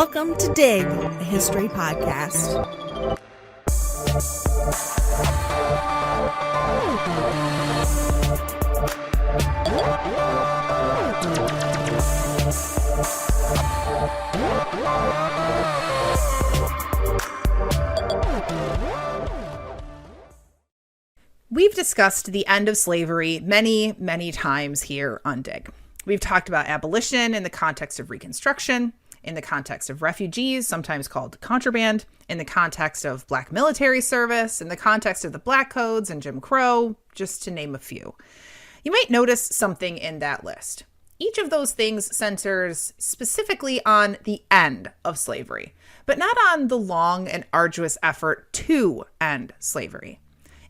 Welcome to Dig, a history podcast. We've discussed the end of slavery many, many times here on Dig. We've talked about abolition in the context of Reconstruction, in the context of refugees, sometimes called contraband, in the context of Black military service, in the context of the Black Codes and Jim Crow, just to name a few. You might notice something in that list. Each of those things centers specifically on the end of slavery, but not on the long and arduous effort to end slavery.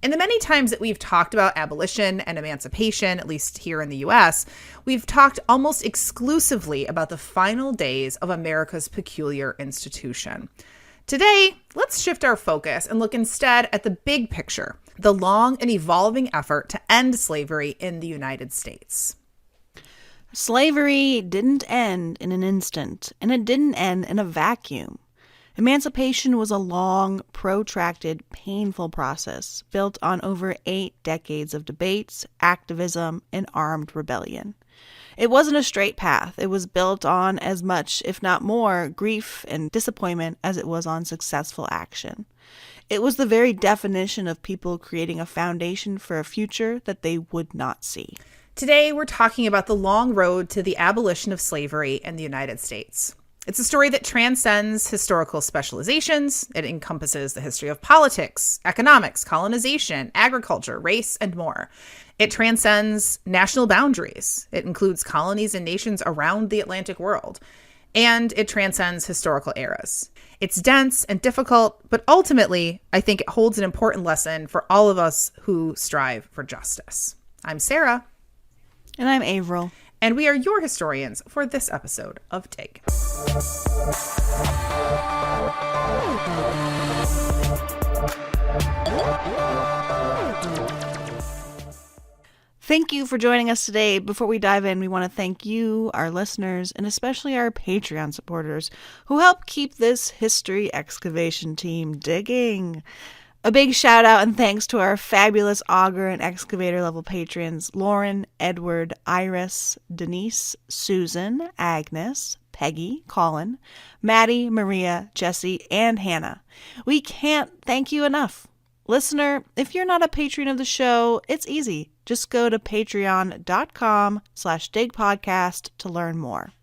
And the many times that we've talked about abolition and emancipation, at least here in the US, we've talked almost exclusively about the final days of America's peculiar institution. Today, let's shift our focus and look instead at the big picture, the long and evolving effort to end slavery in the United States. Slavery didn't end in an instant, and it didn't end in a vacuum. Emancipation was a long, protracted, painful process built on over 8 decades of debates, activism, and armed rebellion. It wasn't a straight path. It was built on as much, if not more, grief and disappointment as it was on successful action. It was the very definition of people creating a foundation for a future that they would not see. Today, we're talking about the long road to the abolition of slavery in the United States. It's a story that transcends historical specializations. It encompasses the history of politics, economics, colonization, agriculture, race, and more. It transcends national boundaries. It includes colonies and nations around the Atlantic world. And it transcends historical eras. It's dense and difficult, but ultimately, I think it holds an important lesson for all of us who strive for justice. I'm Sarah. And I'm Avril. And we are your historians for this episode of Dig. Thank you for joining us today. Before we dive in, we want to thank you, our listeners, and especially our Patreon supporters who help keep this history excavation team digging. A big shout out and thanks to our fabulous auger and excavator level patrons, Lauren, Edward, Iris, Denise, Susan, Agnes, Peggy, Colin, Maddie, Maria, Jesse, and Hannah. We can't thank you enough. Listener, if you're not a patron of the show, it's easy. Just go to patreon.com/digpodcast to learn more.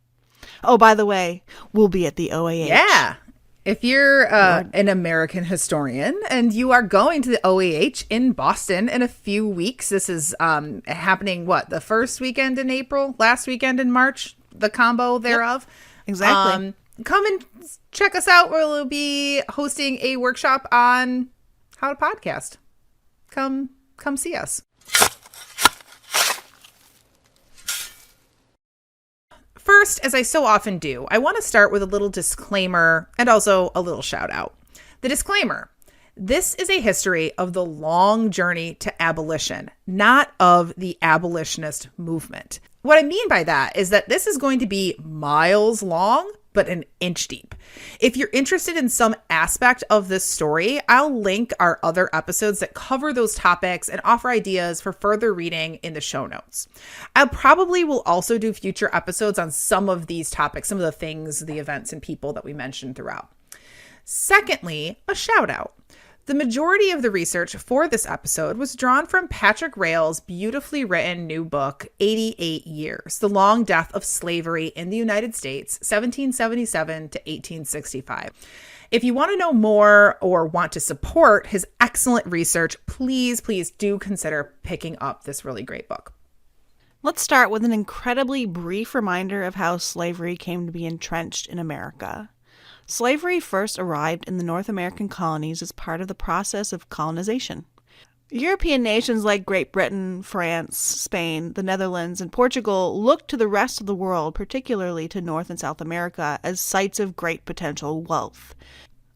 Oh, by the way, we'll be at the OAH. Yeah. If you're an American historian and you are going to the OAH in Boston in a few weeks, this is happening, the first weekend in April, last weekend in March, the combo thereof. Yep, exactly. Come and check us out. We'll be hosting a workshop on how to podcast. Come see us. First, as I so often do, I want to start with a little disclaimer and also a little shout out. The disclaimer: this is a history of the long journey to abolition, not of the abolitionist movement. What I mean by that is that this is going to be miles long, but an inch deep. If you're interested in some aspect of this story, I'll link our other episodes that cover those topics and offer ideas for further reading in the show notes. I probably will also do future episodes on some of these topics, some of the things, the events, and people that we mentioned throughout. Secondly, a shout out. The majority of the research for this episode was drawn from Patrick Rail's beautifully written new book, 88 Years, The Long Death of Slavery in the United States, 1777 to 1865. If you want to know more or want to support his excellent research, please do consider picking up this really great book. Let's start with an incredibly brief reminder of how slavery came to be entrenched in America. Slavery first arrived in the North American colonies as part of the process of colonization. European nations like Great Britain, France, Spain, the Netherlands, and Portugal looked to the rest of the world, particularly to North and South America, as sites of great potential wealth.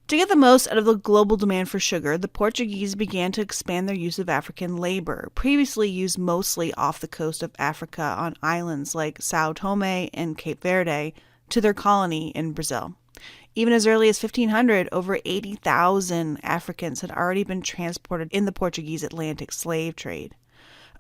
To get the most out of the global demand for sugar, the Portuguese began to expand their use of African labor, previously used mostly off the coast of Africa on islands like Sao Tome and Cape Verde, to their colony in Brazil. Even as early as 1500, over 80,000 Africans had already been transported in the Portuguese Atlantic slave trade.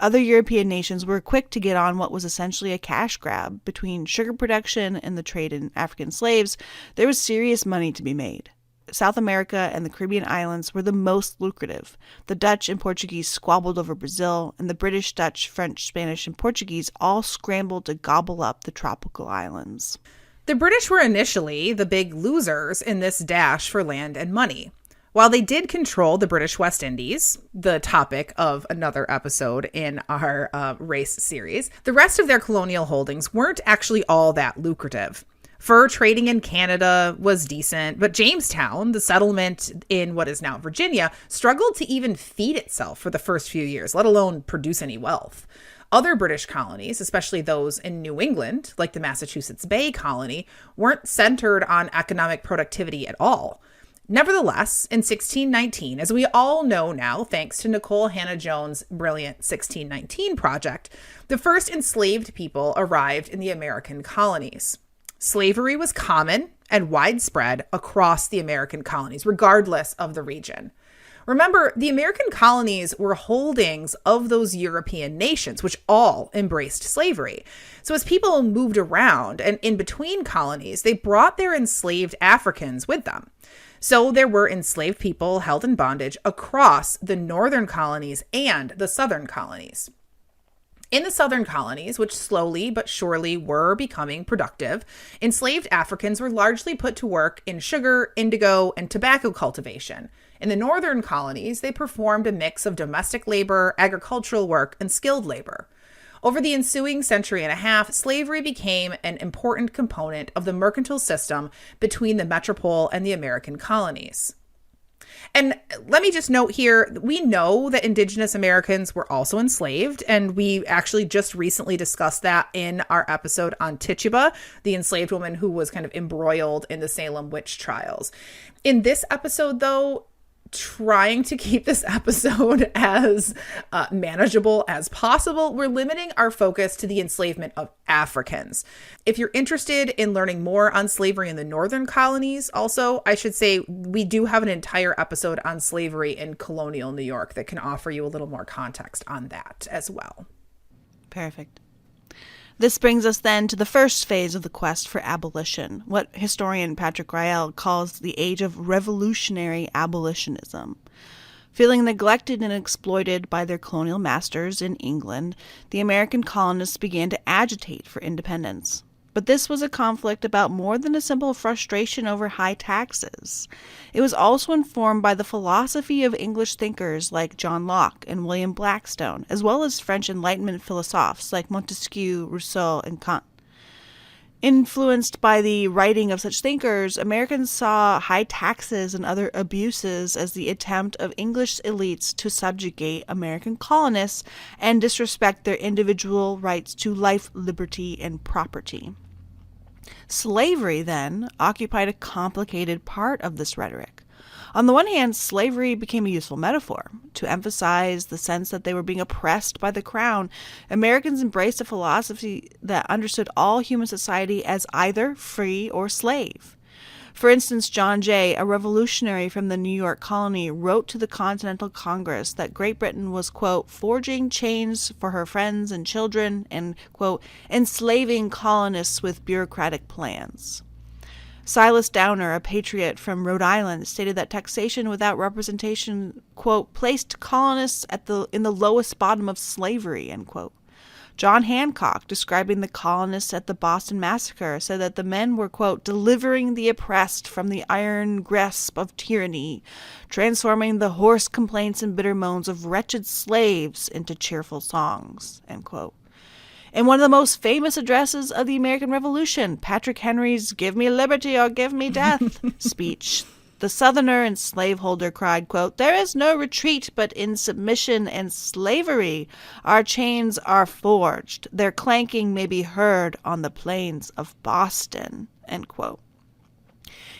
Other European nations were quick to get on what was essentially a cash grab. Between sugar production and the trade in African slaves, there was serious money to be made. South America and the Caribbean islands were the most lucrative. The Dutch and Portuguese squabbled over Brazil, and the British, Dutch, French, Spanish, and Portuguese all scrambled to gobble up the tropical islands. The British were initially the big losers in this dash for land and money. While they did control the British West Indies, the topic of another episode in our race series, the rest of their colonial holdings weren't actually all that lucrative. Fur trading in Canada was decent, but Jamestown, the settlement in what is now Virginia, struggled to even feed itself for the first few years, let alone produce any wealth. Other British colonies, especially those in New England, like the Massachusetts Bay Colony, weren't centered on economic productivity at all. Nevertheless, in 1619, as we all know now, thanks to Nicole Hannah-Jones' brilliant 1619 project, the first enslaved people arrived in the American colonies. Slavery was common and widespread across the American colonies, regardless of the region. Remember, the American colonies were holdings of those European nations, which all embraced slavery. So as people moved around and in between colonies, they brought their enslaved Africans with them. So there were enslaved people held in bondage across the northern colonies and the southern colonies. In the southern colonies, which slowly but surely were becoming productive, enslaved Africans were largely put to work in sugar, indigo, and tobacco cultivation. In the northern colonies, they performed a mix of domestic labor, agricultural work, and skilled labor. Over the ensuing century and a half, slavery became an important component of the mercantile system between the metropole and the American colonies. And let me just note here, we know that Indigenous Americans were also enslaved, and we actually just recently discussed that in our episode on Tituba, the enslaved woman who was kind of embroiled in the Salem witch trials. In this episode, though, trying to keep this episode as manageable as possible, we're limiting our focus to the enslavement of Africans. If you're interested in learning more on slavery in the northern colonies, also, I should say we do have an entire episode on slavery in colonial New York that can offer you a little more context on that as well. Perfect. This brings us then to the first phase of the quest for abolition, what historian Patrick Rael calls the age of revolutionary abolitionism. Feeling neglected and exploited by their colonial masters in England, the American colonists began to agitate for independence. But this was a conflict about more than a simple frustration over high taxes. It was also informed by the philosophy of English thinkers like John Locke and William Blackstone, as well as French Enlightenment philosophers like Montesquieu, Rousseau, and Kant. Influenced by the writing of such thinkers, Americans saw high taxes and other abuses as the attempt of English elites to subjugate American colonists and disrespect their individual rights to life, liberty, and property. Slavery, then, occupied a complicated part of this rhetoric. On the one hand, slavery became a useful metaphor. To emphasize the sense that they were being oppressed by the crown, Americans embraced a philosophy that understood all human society as either free or slave. For instance, John Jay, a revolutionary from the New York colony, wrote to the Continental Congress that Great Britain was, quote, forging chains for her friends and children and, quote, enslaving colonists with bureaucratic plans. Silas Downer, a patriot from Rhode Island, stated that taxation without representation, quote, placed colonists in the lowest bottom of slavery, end quote. John Hancock, describing the colonists at the Boston Massacre, said that the men were, quote, delivering the oppressed from the iron grasp of tyranny, transforming the hoarse complaints and bitter moans of wretched slaves into cheerful songs, end quote. In one of the most famous addresses of the American Revolution, Patrick Henry's "Give me liberty or give me death" speech, the Southerner and slaveholder cried, quote, "There is no retreat but in submission and slavery. Our chains are forged. Their clanking may be heard on the plains of Boston," end quote.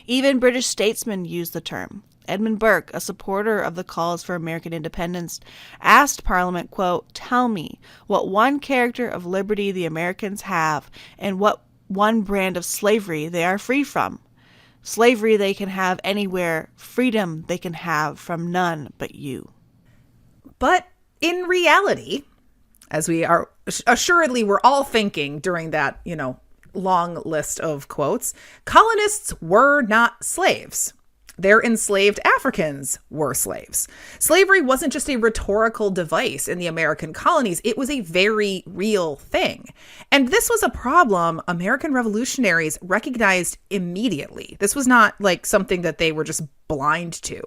Even British statesmen used the term. Edmund Burke, a supporter of the calls for American independence, asked Parliament, quote, "Tell me what one character of liberty the Americans have and what one brand of slavery they are free from." Slavery they can have anywhere, freedom they can have from none but you. But in reality, as we are assuredly we're all thinking during that, long list of quotes, colonists were not slaves. Their enslaved Africans were slaves. Slavery wasn't just a rhetorical device in the American colonies. It was a very real thing. And this was a problem American revolutionaries recognized immediately. This was not like something that they were just blind to.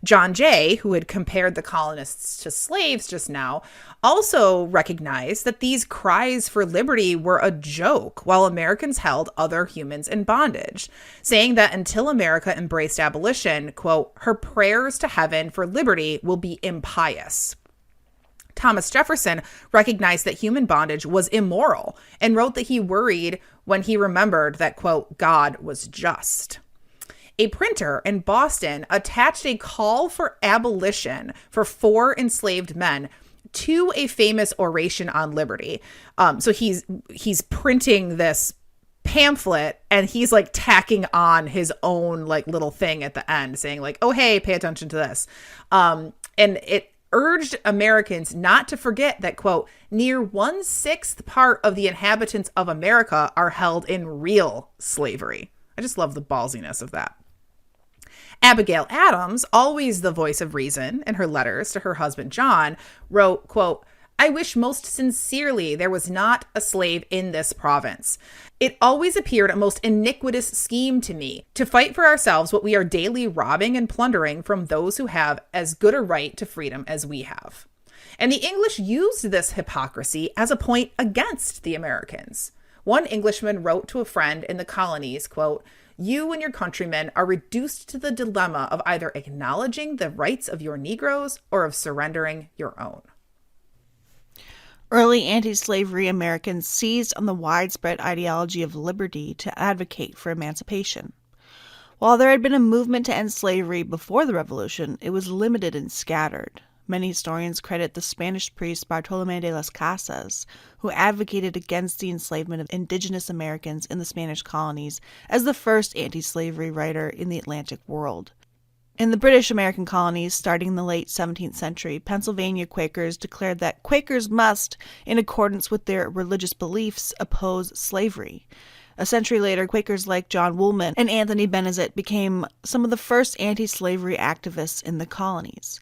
John Jay, who had compared the colonists to slaves just now, also recognized that these cries for liberty were a joke while Americans held other humans in bondage, saying that until America embraced abolition, quote, her prayers to heaven for liberty will be impious. Thomas Jefferson recognized that human bondage was immoral and wrote that he worried when he remembered that, quote, God was just. A printer in Boston attached a call for abolition for 4 enslaved men to a famous oration on liberty. So he's printing this pamphlet and he's like tacking on his own like little thing at the end saying like, oh, hey, pay attention to this. And it urged Americans not to forget that, quote, near 1/6 part of the inhabitants of America are held in real slavery. I just love the ballsiness of that. Abigail Adams, always the voice of reason in her letters to her husband John, wrote, quote, I wish most sincerely there was not a slave in this province. It always appeared a most iniquitous scheme to me to fight for ourselves what we are daily robbing and plundering from those who have as good a right to freedom as we have. And the English used this hypocrisy as a point against the Americans. One Englishman wrote to a friend in the colonies, quote, you and your countrymen are reduced to the dilemma of either acknowledging the rights of your Negroes or of surrendering your own. Early anti-slavery Americans seized on the widespread ideology of liberty to advocate for emancipation. While there had been a movement to end slavery before the Revolution, it was limited and scattered. Many historians credit the Spanish priest Bartolomé de las Casas, who advocated against the enslavement of indigenous Americans in the Spanish colonies, as the first anti-slavery writer in the Atlantic world. In the British American colonies, starting in the late 17th century, Pennsylvania Quakers declared that Quakers must, in accordance with their religious beliefs, oppose slavery. A century later, Quakers like John Woolman and Anthony Benezet became some of the first anti-slavery activists in the colonies.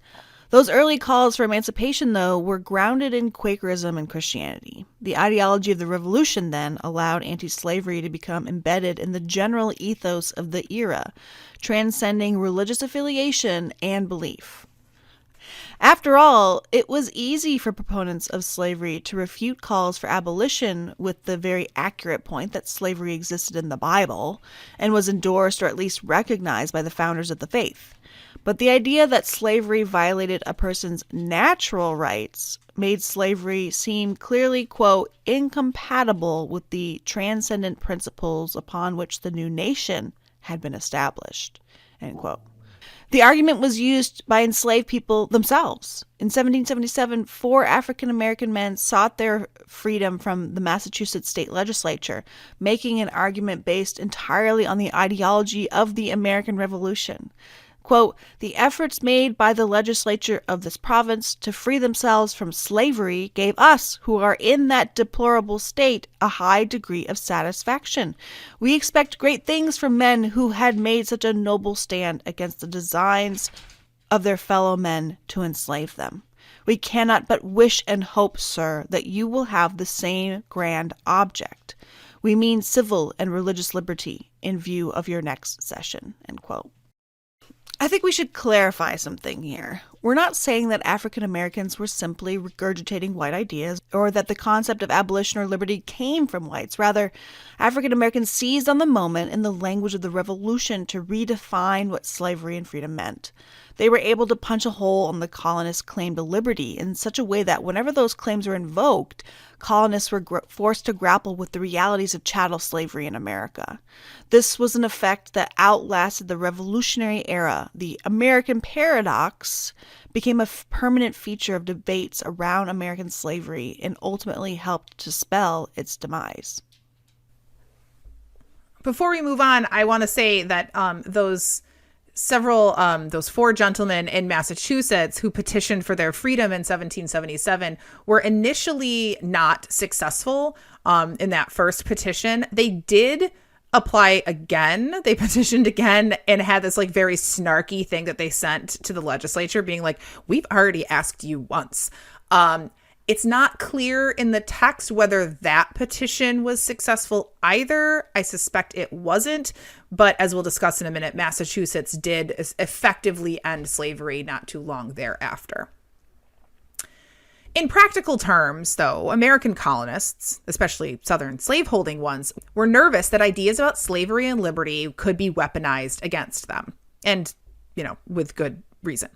Those early calls for emancipation, though, were grounded in Quakerism and Christianity. The ideology of the Revolution, then, allowed anti-slavery to become embedded in the general ethos of the era, transcending religious affiliation and belief. After all, it was easy for proponents of slavery to refute calls for abolition with the very accurate point that slavery existed in the Bible and was endorsed or at least recognized by the founders of the faith. But the idea that slavery violated a person's natural rights made slavery seem clearly, quote, incompatible with the transcendent principles upon which the new nation had been established, end quote. The argument was used by enslaved people themselves. In 1777, 4 African-American men sought their freedom from the Massachusetts state legislature, making an argument based entirely on the ideology of the American Revolution. Quote, the efforts made by the legislature of this province to free themselves from slavery gave us, who are in that deplorable state, a high degree of satisfaction. We expect great things from men who had made such a noble stand against the designs of their fellow men to enslave them. We cannot but wish and hope, sir, that you will have the same grand object. We mean civil and religious liberty in view of your next session, end quote. I think we should clarify something here. We're not saying that African Americans were simply regurgitating white ideas or that the concept of abolition or liberty came from whites. Rather, African Americans seized on the moment in the language of the Revolution to redefine what slavery and freedom meant. They were able to punch a hole in the colonists' claim to liberty in such a way that whenever those claims were invoked, colonists were forced to grapple with the realities of chattel slavery in America. This was an effect that outlasted the Revolutionary era. The American paradox became a permanent feature of debates around American slavery and ultimately helped to spell its demise. Before we move on, I want to say that those four gentlemen in Massachusetts who petitioned for their freedom in 1777 were initially not successful in that first petition. They did apply again. They petitioned again and had this like very snarky thing that they sent to the legislature being like, we've already asked you once. It's not clear in the text whether that petition was successful either. I suspect it wasn't. But as we'll discuss in a minute, Massachusetts did effectively end slavery not too long thereafter. In practical terms, though, American colonists, especially Southern slaveholding ones, were nervous that ideas about slavery and liberty could be weaponized against them. And, with good reason.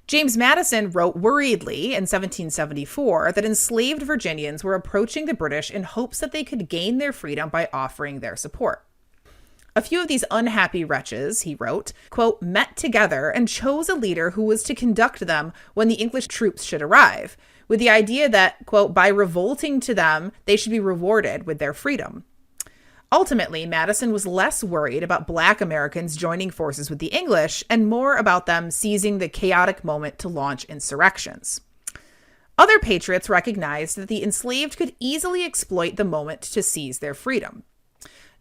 James Madison wrote worriedly in 1774 that enslaved Virginians were approaching the British in hopes that they could gain their freedom by offering their support. A few of these unhappy wretches, he wrote, quote, met together and chose a leader who was to conduct them when the English troops should arrive, with the idea that, quote, by revolting to them, they should be rewarded with their freedom. Ultimately, Madison was less worried about Black Americans joining forces with the English and more about them seizing the chaotic moment to launch insurrections. Other patriots recognized that the enslaved could easily exploit the moment to seize their freedom.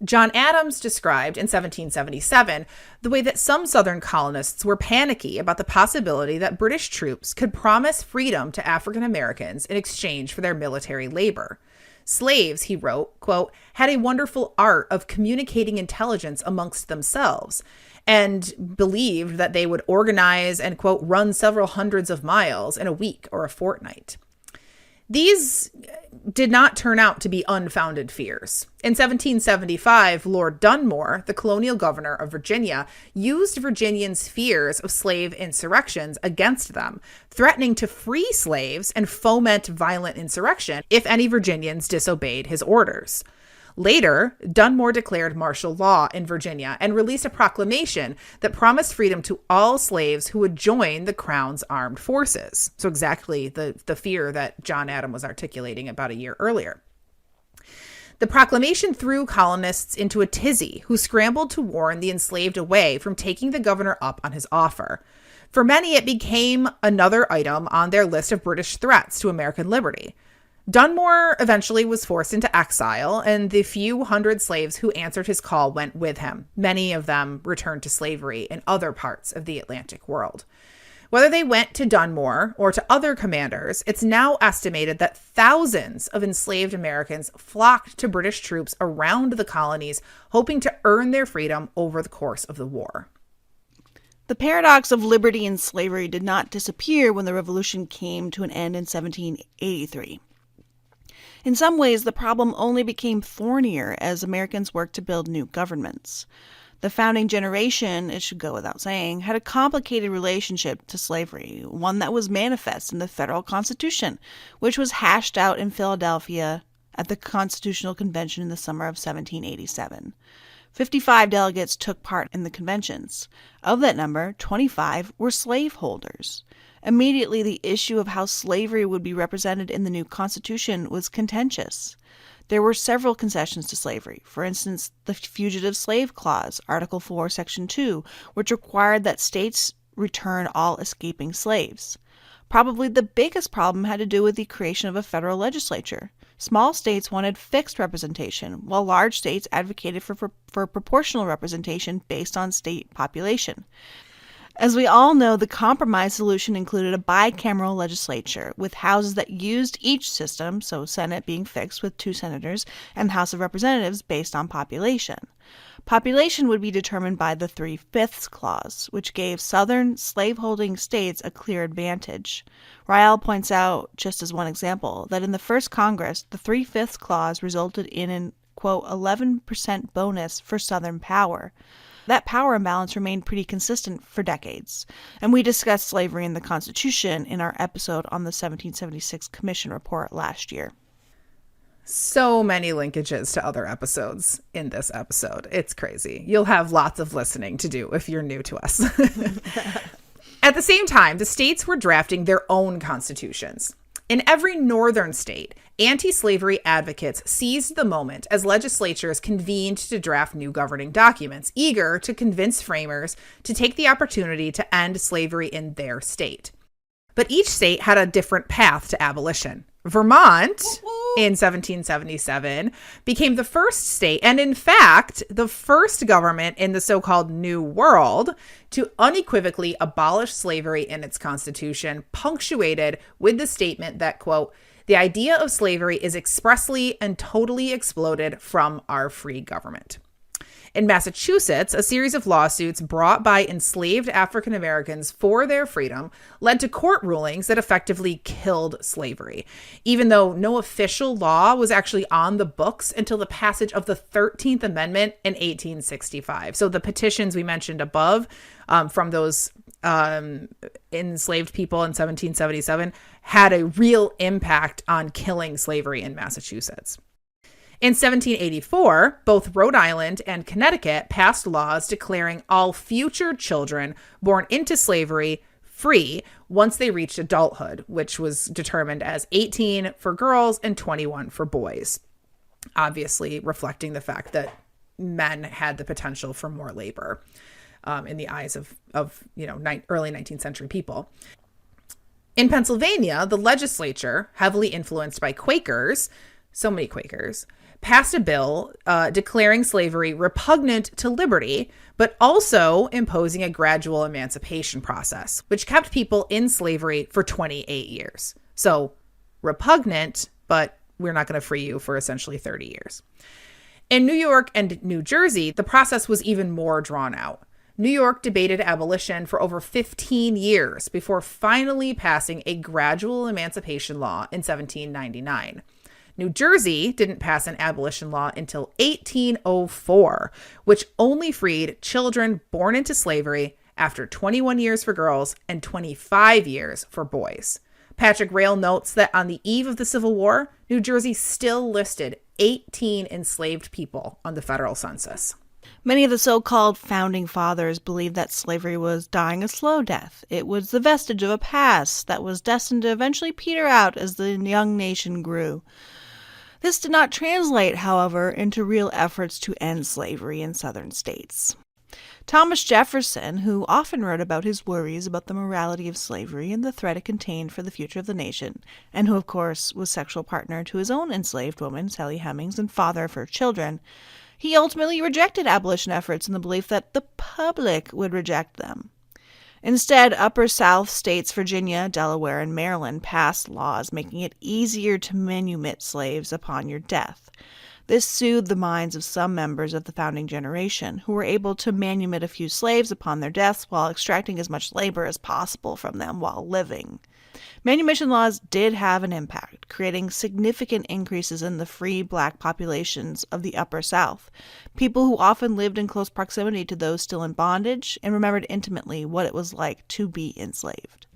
John Adams described in 1777 the way that some Southern colonists were panicky about the possibility that British troops could promise freedom to African Americans in exchange for their military labor. Slaves, he wrote, quote, had a wonderful art of communicating intelligence amongst themselves and believed that they would organize and, quote, run several hundreds of miles in a week or a fortnight. These did not turn out to be unfounded fears. In 1775, Lord Dunmore, the colonial governor of Virginia, used Virginians' fears of slave insurrections against them, threatening to free slaves and foment violent insurrection if any Virginians disobeyed his orders. Later, Dunmore declared martial law in Virginia and released a proclamation that promised freedom to all slaves who would join the Crown's armed forces. So exactly the fear that John Adams was articulating about a year earlier. The proclamation threw colonists into a tizzy who scrambled to warn the enslaved away from taking the governor up on his offer. For many, it became another item on their list of British threats to American liberty. Dunmore eventually was forced into exile, and the few hundred slaves who answered his call went with him. Many of them returned to slavery in other parts of the Atlantic world. Whether they went to Dunmore or to other commanders, it's now estimated that thousands of enslaved Americans flocked to British troops around the colonies, hoping to earn their freedom over the course of the war. The paradox of liberty and slavery did not disappear when the Revolution came to an end in 1783. In some ways, the problem only became thornier as Americans worked to build new governments. The founding generation, it should go without saying, had a complicated relationship to slavery, one that was manifest in the federal Constitution, which was hashed out in Philadelphia at the Constitutional Convention in the summer of 1787. 55 delegates took part in the conventions. Of that number, 25 were slaveholders. Immediately, the issue of how slavery would be represented in the new Constitution was contentious. There were several concessions to slavery. For instance, the Fugitive Slave Clause, Article 4, Section 2, which required that states return all escaping slaves. Probably the biggest problem had to do with the creation of a federal legislature. Small states wanted fixed representation, while large states advocated for proportional representation based on state population. As we all know, the compromise solution included a bicameral legislature with houses that used each system, so Senate being fixed with 2 senators, and House of Representatives based on population. Population would be determined by the 3/5 clause, which gave Southern slaveholding states a clear advantage. Riel points out, just as one example, that in the first Congress, the 3/5 clause resulted in an, quote, 11% bonus for Southern power. That power imbalance remained pretty consistent for decades, and we discussed slavery in the Constitution in our episode on the 1776 Commission Report last year. So many linkages to other episodes in this episode. It's crazy. You'll have lots of listening to do if you're new to us. At the same time, the states were drafting their own constitutions. In every northern state, Anti-slavery advocates seized the moment as legislatures convened to draft new governing documents, eager to convince framers to take the opportunity to end slavery in their state. But each state had a different path to abolition. Vermont, in 1777, became the first state, and in fact, the first government in the so-called New World to unequivocally abolish slavery in its constitution, punctuated with the statement that, quote, "The idea of slavery is expressly and totally exploded from our free government." In Massachusetts, a series of lawsuits brought by enslaved African Americans for their freedom led to court rulings that effectively killed slavery, even though no official law was actually on the books until the passage of the 13th Amendment in 1865. So the petitions we mentioned above from those enslaved people in 1777 had a real impact on killing slavery in Massachusetts. In 1784, both Rhode Island and Connecticut passed laws declaring all future children born into slavery free once they reached adulthood, which was determined as 18 for girls and 21 for boys, obviously reflecting the fact that men had the potential for more labor in the eyes of early 19th century people. In Pennsylvania, the legislature, heavily influenced by Quakers, so many Quakers, passed a bill declaring slavery repugnant to liberty, but also imposing a gradual emancipation process, which kept people in slavery for 28 years. So repugnant, but we're not going to free you for essentially 30 years. In New York and New Jersey, the process was even more drawn out. New York debated abolition for over 15 years before finally passing a gradual emancipation law in 1799. New Jersey didn't pass an abolition law until 1804, which only freed children born into slavery after 21 years for girls and 25 years for boys. Patrick Rail notes that on the eve of the Civil War, New Jersey still listed 18 enslaved people on the federal census. Many of the so-called founding fathers believed that slavery was dying a slow death. It was the vestige of a past that was destined to eventually peter out as the young nation grew. This did not translate, however, into real efforts to end slavery in southern states. Thomas Jefferson, who often wrote about his worries about the morality of slavery and the threat it contained for the future of the nation, and who, of course, was sexual partner to his own enslaved woman, Sally Hemings, and father of her children, he ultimately rejected abolition efforts in the belief that the public would reject them. Instead, Upper South states Virginia, Delaware, and Maryland passed laws making it easier to manumit slaves upon your death. This soothed the minds of some members of the founding generation, who were able to manumit a few slaves upon their deaths while extracting as much labor as possible from them while living. Manumission laws did have an impact, creating significant increases in the free black populations of the Upper South, people who often lived in close proximity to those still in bondage and remembered intimately what it was like to be enslaved.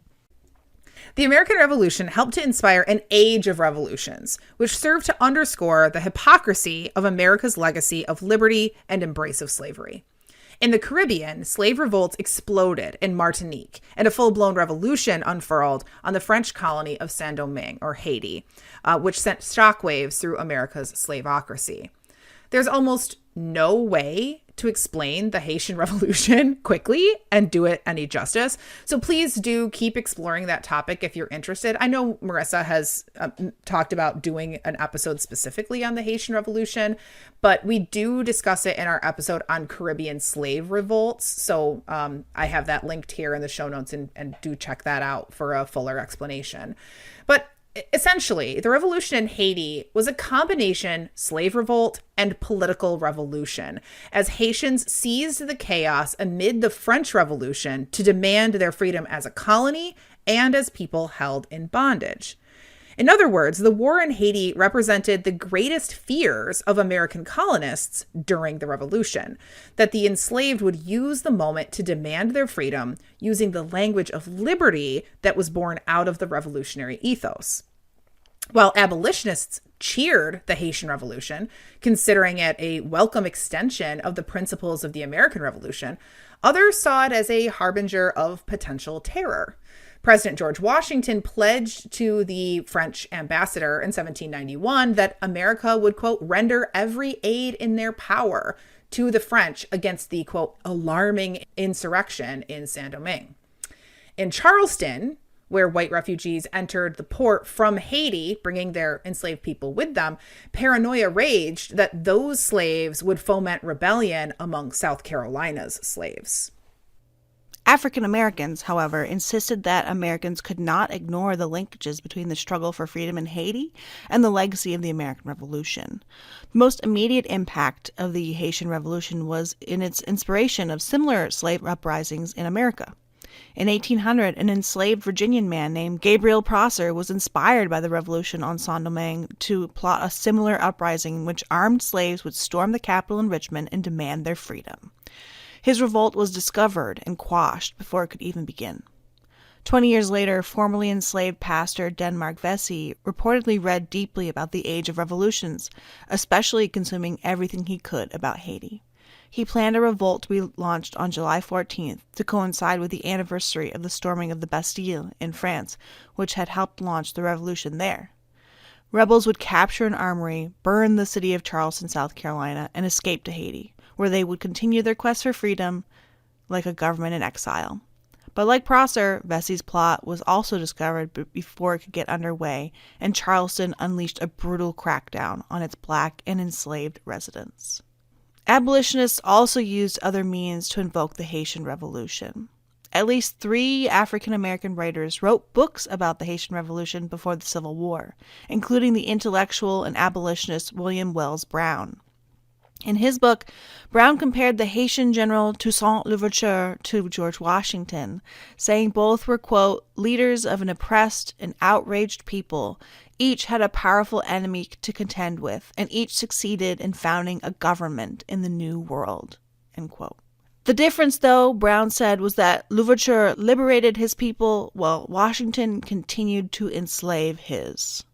The American Revolution helped to inspire an age of revolutions, which served to underscore the hypocrisy of America's legacy of liberty and embrace of slavery. In the Caribbean, slave revolts exploded in Martinique, and a full-blown revolution unfurled on the French colony of Saint-Domingue, or Haiti, which sent shockwaves through America's slaveocracy. There's almost no way to explain the Haitian Revolution quickly and do it any justice. So please do keep exploring that topic if you're interested. I know Marissa has talked about doing an episode specifically on the Haitian Revolution, but we do discuss it in our episode on Caribbean slave revolts. So I have that linked here in the show notes, and do check that out for a fuller explanation. But essentially, the revolution in Haiti was a combination slave revolt and political revolution, as Haitians seized the chaos amid the French Revolution to demand their freedom as a colony and as people held in bondage. In other words, the war in Haiti represented the greatest fears of American colonists during the revolution, that the enslaved would use the moment to demand their freedom using the language of liberty that was born out of the revolutionary ethos. While abolitionists cheered the Haitian Revolution, considering it a welcome extension of the principles of the American Revolution, others saw it as a harbinger of potential terror. President George Washington pledged to the French ambassador in 1791 that America would, quote, render every aid in their power to the French against the, quote, alarming insurrection in Saint-Domingue. In Charleston, where white refugees entered the port from Haiti, bringing their enslaved people with them, paranoia raged that those slaves would foment rebellion among South Carolina's slaves. African Americans, however, insisted that Americans could not ignore the linkages between the struggle for freedom in Haiti and the legacy of the American Revolution. The most immediate impact of the Haitian Revolution was in its inspiration of similar slave uprisings in America. In 1800, an enslaved Virginian man named Gabriel Prosser was inspired by the revolution on Saint-Domingue to plot a similar uprising in which armed slaves would storm the Capitol in Richmond and demand their freedom. His revolt was discovered and quashed before it could even begin. 20 years later, formerly enslaved pastor Denmark Vesey reportedly read deeply about the age of revolutions, especially consuming everything he could about Haiti. He planned a revolt to be launched on July 14th to coincide with the anniversary of the storming of the Bastille in France, which had helped launch the revolution there. Rebels would capture an armory, burn the city of Charleston, South Carolina, and escape to Haiti, where they would continue their quest for freedom like a government in exile. But like Prosser, Vesey's plot was also discovered before it could get underway, and Charleston unleashed a brutal crackdown on its black and enslaved residents. Abolitionists also used other means to invoke the Haitian Revolution. At least 3 African American writers wrote books about the Haitian Revolution before the Civil War, including the intellectual and abolitionist William Wells Brown. In his book, Brown compared the Haitian general Toussaint Louverture to George Washington, saying both were, quote, leaders of an oppressed and outraged people. Each had a powerful enemy to contend with, and each succeeded in founding a government in the New World, end quote. The difference, though, Brown said, was that Louverture liberated his people while Washington continued to enslave his.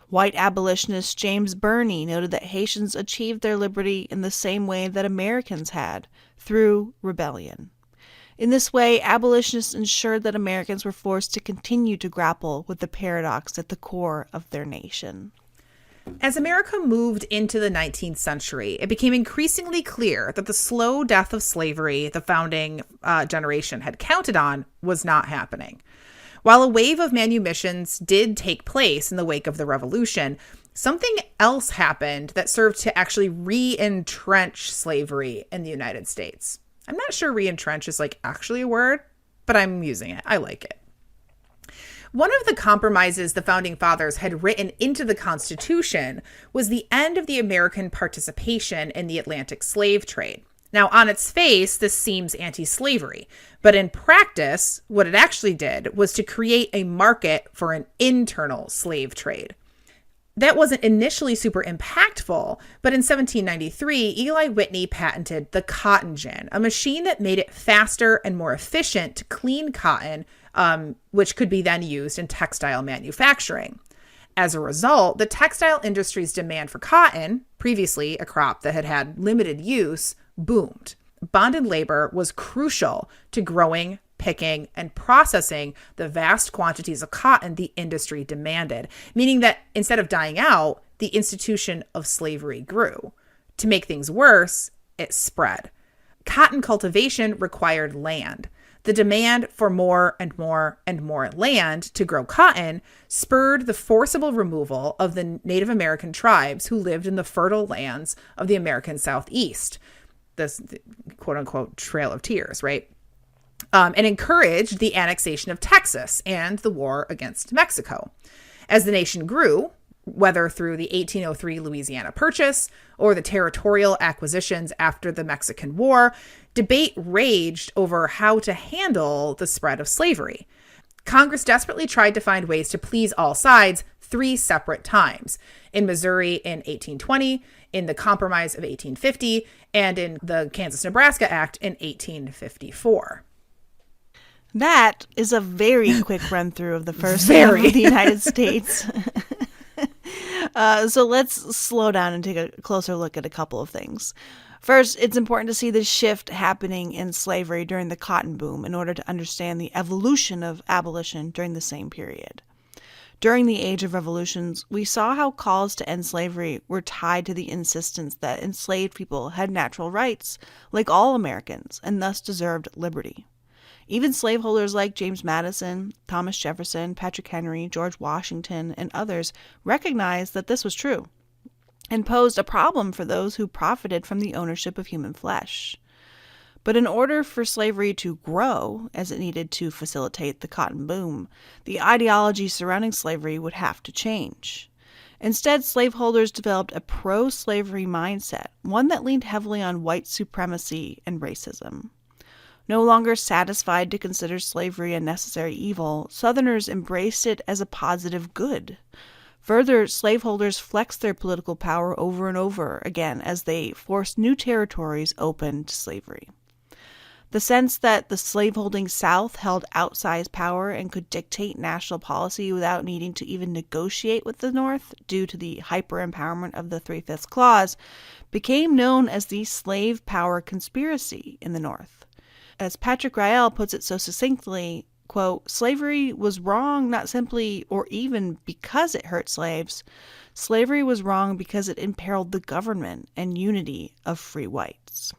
White abolitionist James Burney noted that Haitians achieved their liberty in the same way that Americans had, through rebellion. In this way, abolitionists ensured that Americans were forced to continue to grapple with the paradox at the core of their nation. As America moved into the 19th century, it became increasingly clear that the slow death of slavery the founding generation had counted on was not happening. While a wave of manumissions did take place in the wake of the Revolution, something else happened that served to actually re-entrench slavery in the United States. I'm not sure re-entrench is actually a word, but I'm using it. I like it. One of the compromises the Founding Fathers had written into the Constitution was the end of the American participation in the Atlantic slave trade. Now, on its face, this seems anti-slavery, but in practice, what it actually did was to create a market for an internal slave trade. That wasn't initially super impactful, but in 1793, Eli Whitney patented the cotton gin, a machine that made it faster and more efficient to clean cotton, which could be then used in textile manufacturing. As a result, the textile industry's demand for cotton, previously a crop that had limited use, boomed. Bonded labor was crucial to growing, picking, and processing the vast quantities of cotton the industry demanded, meaning that instead of dying out, the institution of slavery grew. To make things worse, it spread. Cotton cultivation required land. The demand for more and more and more land to grow cotton spurred the forcible removal of the Native American tribes who lived in the fertile lands of the American Southeast. This quote-unquote Trail of Tears, right? And encouraged the annexation of Texas and the war against Mexico. As the nation grew, whether through the 1803 Louisiana Purchase or the territorial acquisitions after the Mexican War, debate raged over how to handle the spread of slavery. Congress desperately tried to find ways to please all sides 3 separate times: in Missouri in 1820, in the Compromise of 1850, and in the Kansas-Nebraska Act in 1854. That is a very quick run through of the first of the United States. So let's slow down and take a closer look at a couple of things. First, it's important to see the shift happening in slavery during the cotton boom in order to understand the evolution of abolition during the same period. During the Age of Revolutions, we saw how calls to end slavery were tied to the insistence that enslaved people had natural rights, like all Americans, and thus deserved liberty. Even slaveholders like James Madison, Thomas Jefferson, Patrick Henry, George Washington, and others recognized that this was true and posed a problem for those who profited from the ownership of human flesh. But in order for slavery to grow, as it needed to facilitate the cotton boom, the ideology surrounding slavery would have to change. Instead, slaveholders developed a pro-slavery mindset, one that leaned heavily on white supremacy and racism. No longer satisfied to consider slavery a necessary evil, Southerners embraced it as a positive good. Further, slaveholders flexed their political power over and over again as they forced new territories open to slavery. The sense that the slaveholding South held outsized power and could dictate national policy without needing to even negotiate with the North due to the hyper-empowerment of the Three-Fifths Clause became known as the slave power conspiracy in the North. As Patrick Rael puts it so succinctly, quote, slavery was wrong not simply or even because it hurt slaves. Slavery was wrong because it imperiled the government and unity of free whites.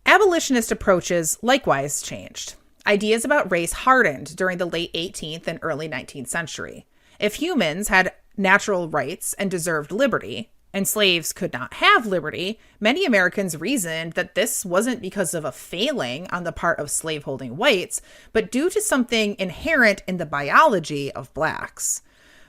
Abolitionist approaches likewise changed. Ideas about race hardened during the late 18th and early 19th century. If humans had natural rights and deserved liberty, and slaves could not have liberty, many Americans reasoned that this wasn't because of a failing on the part of slaveholding whites, but due to something inherent in the biology of blacks.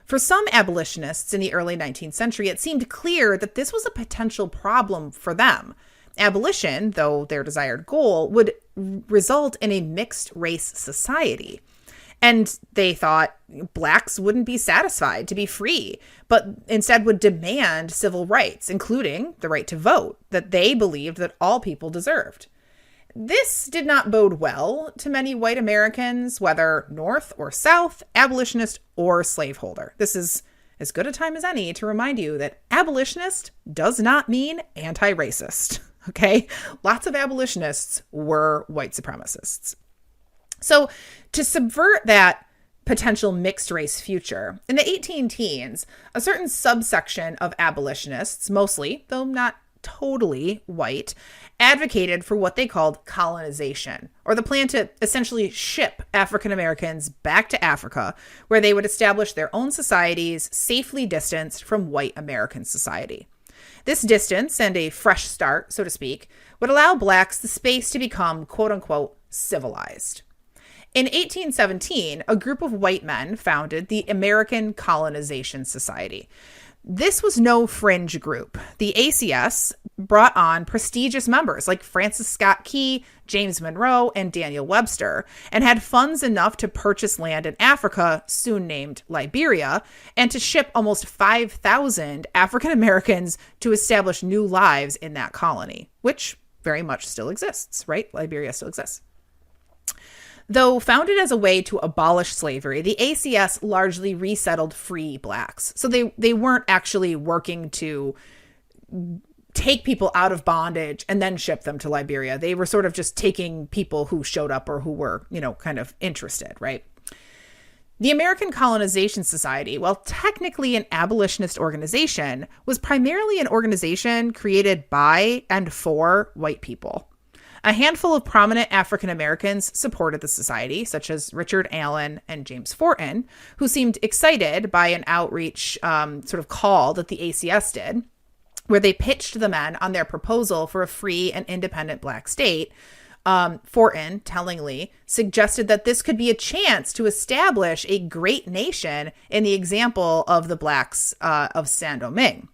For some abolitionists in the early 19th century, it seemed clear that this was a potential problem for them. Abolition, though their desired goal, would result in a mixed-race society. And they thought blacks wouldn't be satisfied to be free, but instead would demand civil rights, including the right to vote, that they believed that all people deserved. This did not bode well to many white Americans, whether North or South, abolitionist or slaveholder. This is as good a time as any to remind you that abolitionist does not mean anti-racist, okay? Lots of abolitionists were white supremacists. So to subvert that potential mixed race future, in the 18 teens, a certain subsection of abolitionists, mostly, though not totally white, advocated for what they called colonization, or the plan to essentially ship African Americans back to Africa, where they would establish their own societies safely distanced from white American society. This distance and a fresh start, so to speak, would allow blacks the space to become, quote unquote, civilized. In 1817, a group of white men founded the American Colonization Society. This was no fringe group. The ACS brought on prestigious members like Francis Scott Key, James Monroe, and Daniel Webster, and had funds enough to purchase land in Africa, soon named Liberia, and to ship almost 5,000 African Americans to establish new lives in that colony, which very much still exists, right? Liberia still exists. Though founded as a way to abolish slavery, the ACS largely resettled free blacks. So they weren't actually working to take people out of bondage and then ship them to Liberia. They were sort of just taking people who showed up or who were, kind of interested, right? The American Colonization Society, while technically an abolitionist organization, was primarily an organization created by and for white people. A handful of prominent African Americans supported the society, such as Richard Allen and James Fortin, who seemed excited by an outreach sort of call that the ACS did, where they pitched the men on their proposal for a free and independent black state. Fortin, tellingly, suggested that this could be a chance to establish a great nation in the example of the blacks of Saint-Domingue.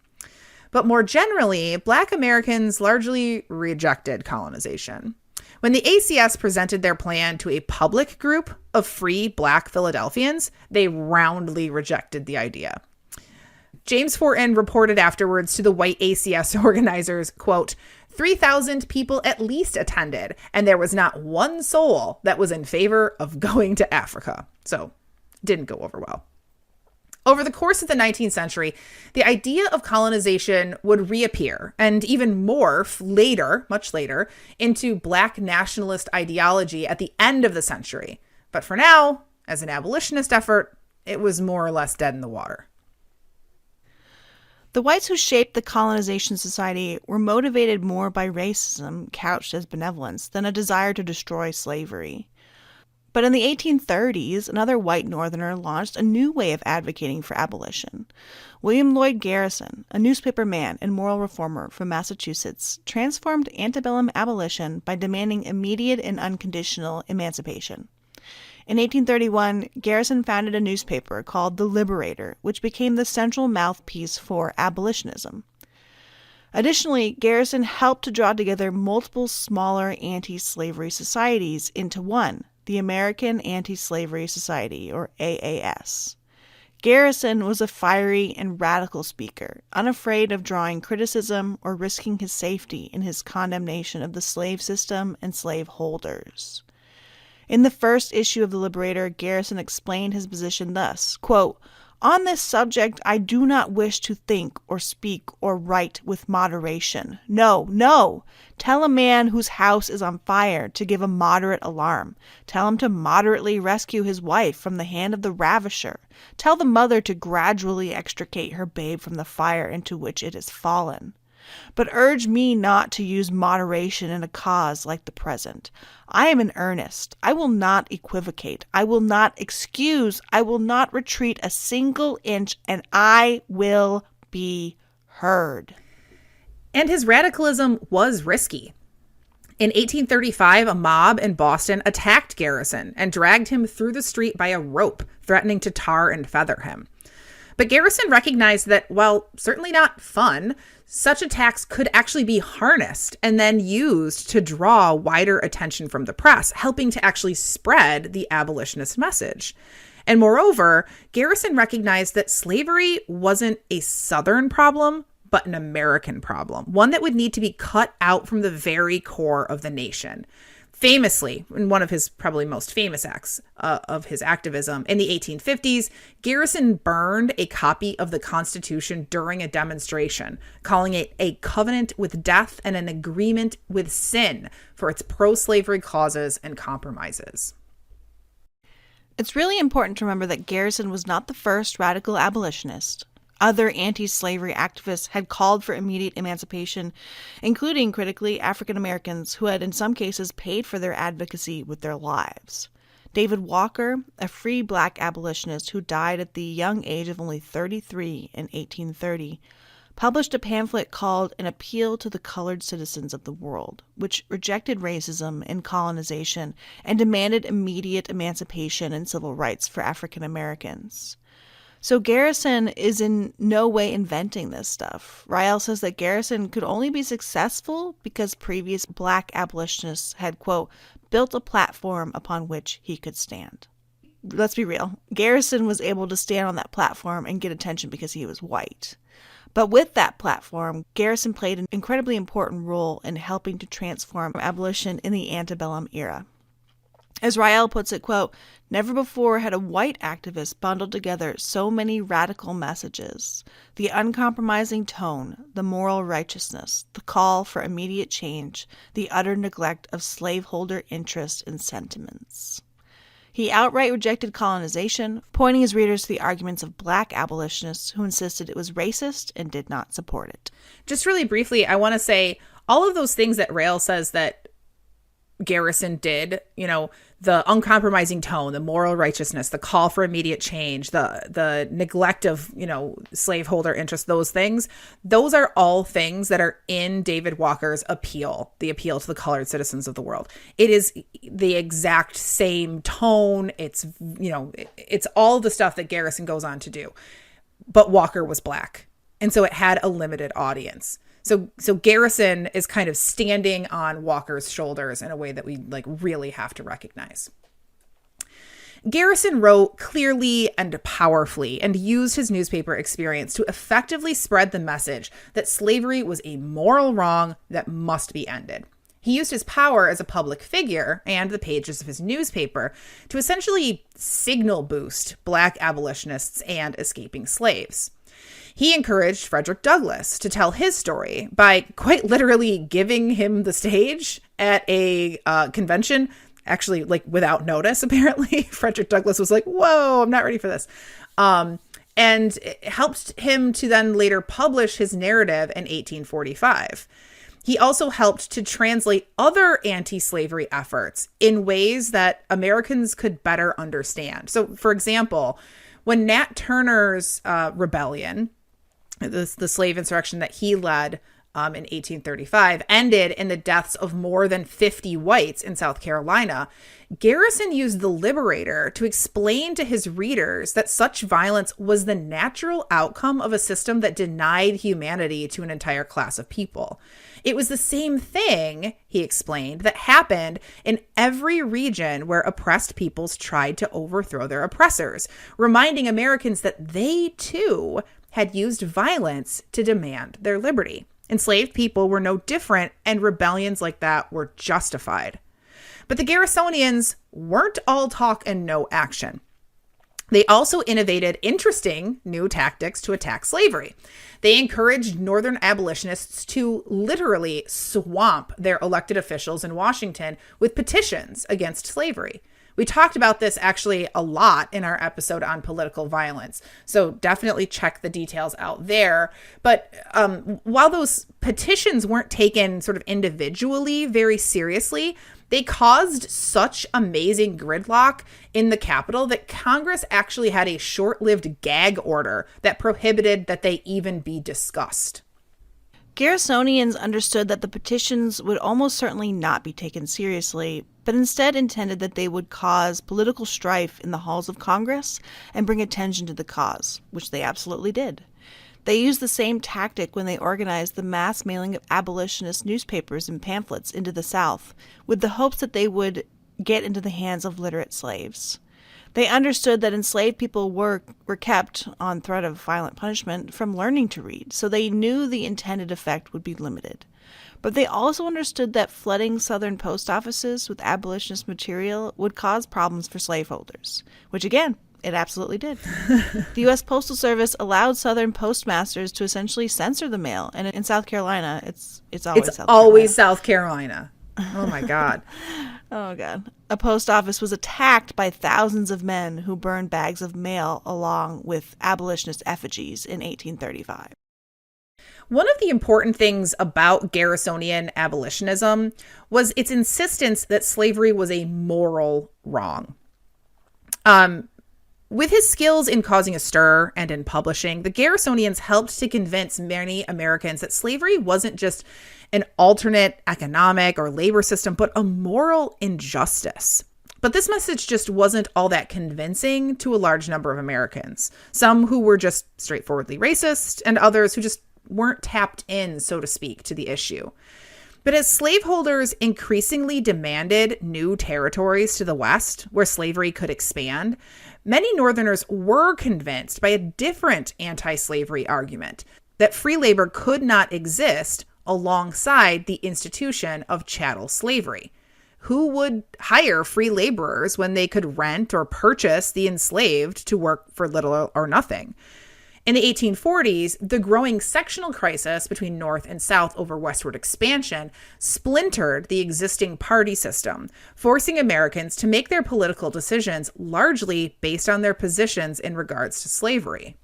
But more generally, Black Americans largely rejected colonization. When the ACS presented their plan to a public group of free Black Philadelphians, they roundly rejected the idea. James Fortin reported afterwards to the white ACS organizers, quote, 3,000 people at least attended, and there was not one soul that was in favor of going to Africa. So, didn't go over well. Over the course of the 19th century, the idea of colonization would reappear and even morph later, much later, into Black nationalist ideology at the end of the century. But for now, as an abolitionist effort, it was more or less dead in the water. The whites who shaped the colonization society were motivated more by racism couched as benevolence than a desire to destroy slavery. But in the 1830s, another white Northerner launched a new way of advocating for abolition. William Lloyd Garrison, a newspaper man and moral reformer from Massachusetts, transformed antebellum abolition by demanding immediate and unconditional emancipation. In 1831, Garrison founded a newspaper called The Liberator, which became the central mouthpiece for abolitionism. Additionally, Garrison helped to draw together multiple smaller anti-slavery societies into one, the American Anti-Slavery Society, or AAS. Garrison was a fiery and radical speaker, unafraid of drawing criticism or risking his safety in his condemnation of the slave system and slaveholders. In the first issue of The Liberator, Garrison explained his position thus, quote, "On this subject, I do not wish to think or speak or write with moderation. No, no! Tell a man whose house is on fire to give a moderate alarm. Tell him to moderately rescue his wife from the hand of the ravisher. Tell the mother to gradually extricate her babe from the fire into which it has fallen. But urge me not to use moderation in a cause like the present. I am in earnest. I will not equivocate. I will not excuse. I will not retreat a single inch, and I will be heard." And his radicalism was risky. In 1835, a mob in Boston attacked Garrison and dragged him through the street by a rope, threatening to tar and feather him. But Garrison recognized that, while certainly not fun, such attacks could actually be harnessed and then used to draw wider attention from the press, helping to actually spread the abolitionist message. And moreover, Garrison recognized that slavery wasn't a Southern problem, but an American problem, one that would need to be cut out from the very core of the nation. Famously, in one of his probably most famous acts of his activism, in the 1850s, Garrison burned a copy of the Constitution during a demonstration, calling it a covenant with death and an agreement with sin for its pro-slavery causes and compromises. It's really important to remember that Garrison was not the first radical abolitionist. Other anti-slavery activists had called for immediate emancipation, including, critically, African Americans who had in some cases paid for their advocacy with their lives. David Walker, a free black abolitionist who died at the young age of only 33 in 1830, published a pamphlet called An Appeal to the Colored Citizens of the World, which rejected racism and colonization and demanded immediate emancipation and civil rights for African Americans. So Garrison is in no way inventing this stuff. Rael says that Garrison could only be successful because previous black abolitionists had, quote, built a platform upon which he could stand. Let's be real. Garrison was able to stand on that platform and get attention because he was white. But with that platform, Garrison played an incredibly important role in helping to transform abolition in the antebellum era. As Rael puts it, quote, "Never before had a white activist bundled together so many radical messages. The uncompromising tone, the moral righteousness, the call for immediate change, the utter neglect of slaveholder interests and sentiments." He outright rejected colonization, pointing his readers to the arguments of black abolitionists who insisted it was racist and did not support it. Just really briefly, I want to say all of those things that Rael says that Garrison did, the uncompromising tone, the moral righteousness, the call for immediate change, the neglect of, slaveholder interest, those things, those are all things that are in David Walker's appeal, the appeal to the colored citizens of the world. It is the exact same tone. It's all the stuff that Garrison goes on to do. But Walker was black. And so it had a limited audience. So Garrison is kind of standing on Walker's shoulders in a way that we really have to recognize. Garrison wrote clearly and powerfully and used his newspaper experience to effectively spread the message that slavery was a moral wrong that must be ended. He used his power as a public figure and the pages of his newspaper to essentially signal boost Black abolitionists and escaping slaves. He encouraged Frederick Douglass to tell his story by quite literally giving him the stage at a convention, actually like without notice, apparently. Frederick Douglass was like, whoa, I'm not ready for this. And it helped him to then later publish his narrative in 1845. He also helped to translate other anti-slavery efforts in ways that Americans could better understand. So, for example, when Nat Turner's rebellion, the slave insurrection that he led in 1835, ended in the deaths of more than 50 whites in South Carolina, Garrison used the Liberator to explain to his readers that such violence was the natural outcome of a system that denied humanity to an entire class of people. It was the same thing, he explained, that happened in every region where oppressed peoples tried to overthrow their oppressors, reminding Americans that they, too, had used violence to demand their liberty. Enslaved people were no different, and rebellions like that were justified. But the Garrisonians weren't all talk and no action. They also innovated interesting new tactics to attack slavery. They encouraged Northern abolitionists to literally swamp their elected officials in Washington with petitions against slavery. We talked about this actually a lot in our episode on political violence, so definitely check the details out there. But while those petitions weren't taken sort of individually very seriously, they caused such amazing gridlock in the Capitol that Congress actually had a short-lived gag order that prohibited that they even be discussed. Garrisonians understood that the petitions would almost certainly not be taken seriously, but instead intended that they would cause political strife in the halls of Congress and bring attention to the cause, which they absolutely did. They used the same tactic when they organized the mass mailing of abolitionist newspapers and pamphlets into the South, with the hopes that they would get into the hands of literate slaves. They understood that enslaved people were kept, on threat of violent punishment, from learning to read, so they knew the intended effect would be limited. But they also understood that flooding Southern post offices with abolitionist material would cause problems for slaveholders, which again, it absolutely did. The U.S. Postal Service allowed Southern postmasters to essentially censor the mail, and in South Carolina, it's always South Carolina. Oh my God. Oh, God. A post office was attacked by thousands of men who burned bags of mail along with abolitionist effigies in 1835. One of the important things about Garrisonian abolitionism was its insistence that slavery was a moral wrong. With his skills in causing a stir and in publishing, the Garrisonians helped to convince many Americans that slavery wasn't just an alternate economic or labor system, but a moral injustice. But this message just wasn't all that convincing to a large number of Americans, some who were just straightforwardly racist and others who just weren't tapped in, so to speak, to the issue. But as slaveholders increasingly demanded new territories to the West where slavery could expand, many Northerners were convinced by a different anti-slavery argument that free labor could not exist alongside the institution of chattel slavery. Who would hire free laborers when they could rent or purchase the enslaved to work for little or nothing? In the 1840s, the growing sectional crisis between North and South over westward expansion splintered the existing party system, forcing Americans to make their political decisions largely based on their positions in regards to slavery.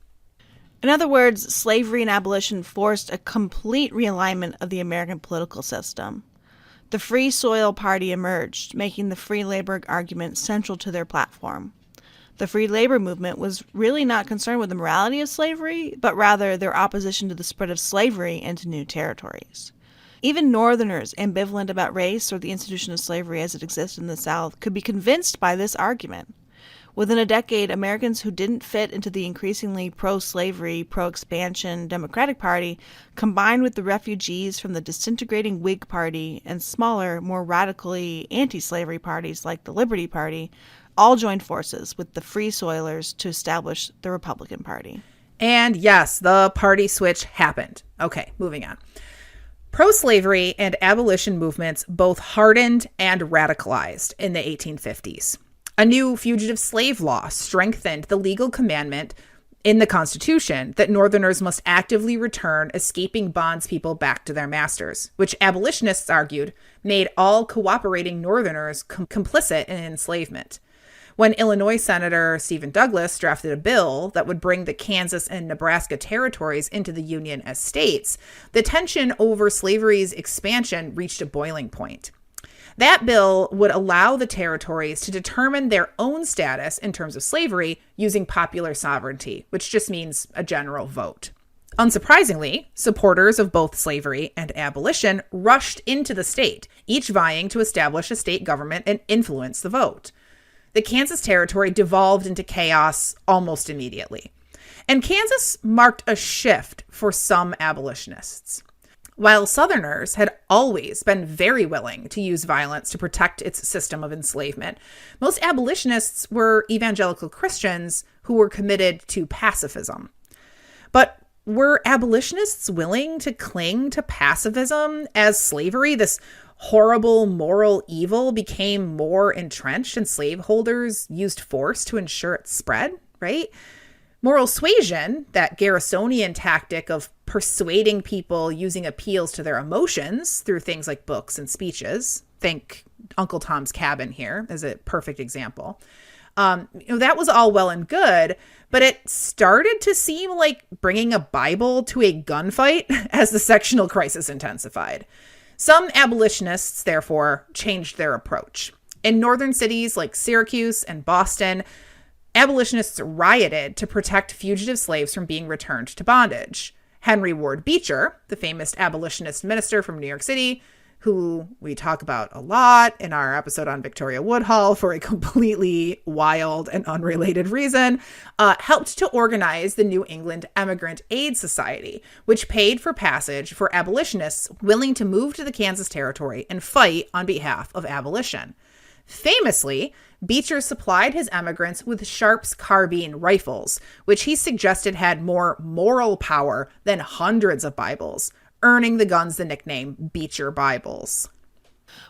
In other words, slavery and abolition forced a complete realignment of the American political system. The Free Soil Party emerged, making the free labor argument central to their platform. The free labor movement was really not concerned with the morality of slavery, but rather their opposition to the spread of slavery into new territories. Even Northerners ambivalent about race or the institution of slavery as it existed in the South could be convinced by this argument. Within a decade, Americans who didn't fit into the increasingly pro-slavery, pro-expansion Democratic Party, combined with the refugees from the disintegrating Whig Party and smaller, more radically anti-slavery parties like the Liberty Party, all joined forces with the Free Soilers to establish the Republican Party. And yes, the party switch happened. Okay, moving on. Pro-slavery and abolition movements both hardened and radicalized in the 1850s. A new fugitive slave law strengthened the legal commandment in the Constitution that Northerners must actively return escaping bondspeople back to their masters, which abolitionists argued made all cooperating Northerners complicit in enslavement. When Illinois Senator Stephen Douglas drafted a bill that would bring the Kansas and Nebraska territories into the Union as states, the tension over slavery's expansion reached a boiling point. That bill would allow the territories to determine their own status in terms of slavery using popular sovereignty, which just means a general vote. Unsurprisingly, supporters of both slavery and abolition rushed into the state, each vying to establish a state government and influence the vote. The Kansas Territory devolved into chaos almost immediately. And Kansas marked a shift for some abolitionists. While Southerners had always been very willing to use violence to protect its system of enslavement, most abolitionists were evangelical Christians who were committed to pacifism. But were abolitionists willing to cling to pacifism as slavery, this horrible moral evil, became more entrenched and slaveholders used force to ensure its spread, right? Moral suasion, that Garrisonian tactic of persuading people using appeals to their emotions through things like books and speeches, think Uncle Tom's Cabin here as a perfect example. That was all well and good, but it started to seem like bringing a Bible to a gunfight as the sectional crisis intensified. Some abolitionists, therefore, changed their approach. In northern cities like Syracuse and Boston, abolitionists rioted to protect fugitive slaves from being returned to bondage. Henry Ward Beecher, the famous abolitionist minister from New York City, who we talk about a lot in our episode on Victoria Woodhull for a completely wild and unrelated reason, helped to organize the New England Emigrant Aid Society, which paid for passage for abolitionists willing to move to the Kansas Territory and fight on behalf of abolition. Famously, Beecher supplied his emigrants with Sharp's carbine rifles, which he suggested had more moral power than hundreds of Bibles, earning the guns the nickname Beecher Bibles.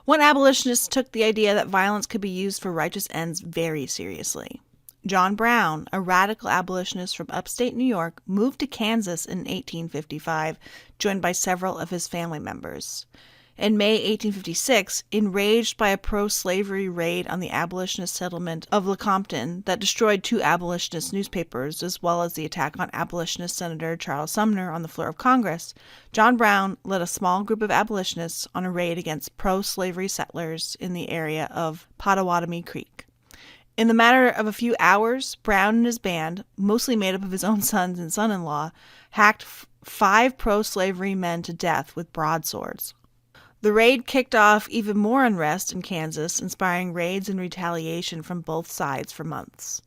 One abolitionist took the idea that violence could be used for righteous ends very seriously. John Brown, a radical abolitionist from upstate New York, moved to Kansas in 1855, joined by several of his family members. In May 1856, enraged by a pro-slavery raid on the abolitionist settlement of Lecompton that destroyed 2 abolitionist newspapers, as well as the attack on abolitionist Senator Charles Sumner on the floor of Congress, John Brown led a small group of abolitionists on a raid against pro-slavery settlers in the area of Pottawatomie Creek. In the matter of a few hours, Brown and his band, mostly made up of his own sons and son-in-law, hacked 5 pro-slavery men to death with broadswords. The raid kicked off even more unrest in Kansas, inspiring raids and retaliation from both sides for months.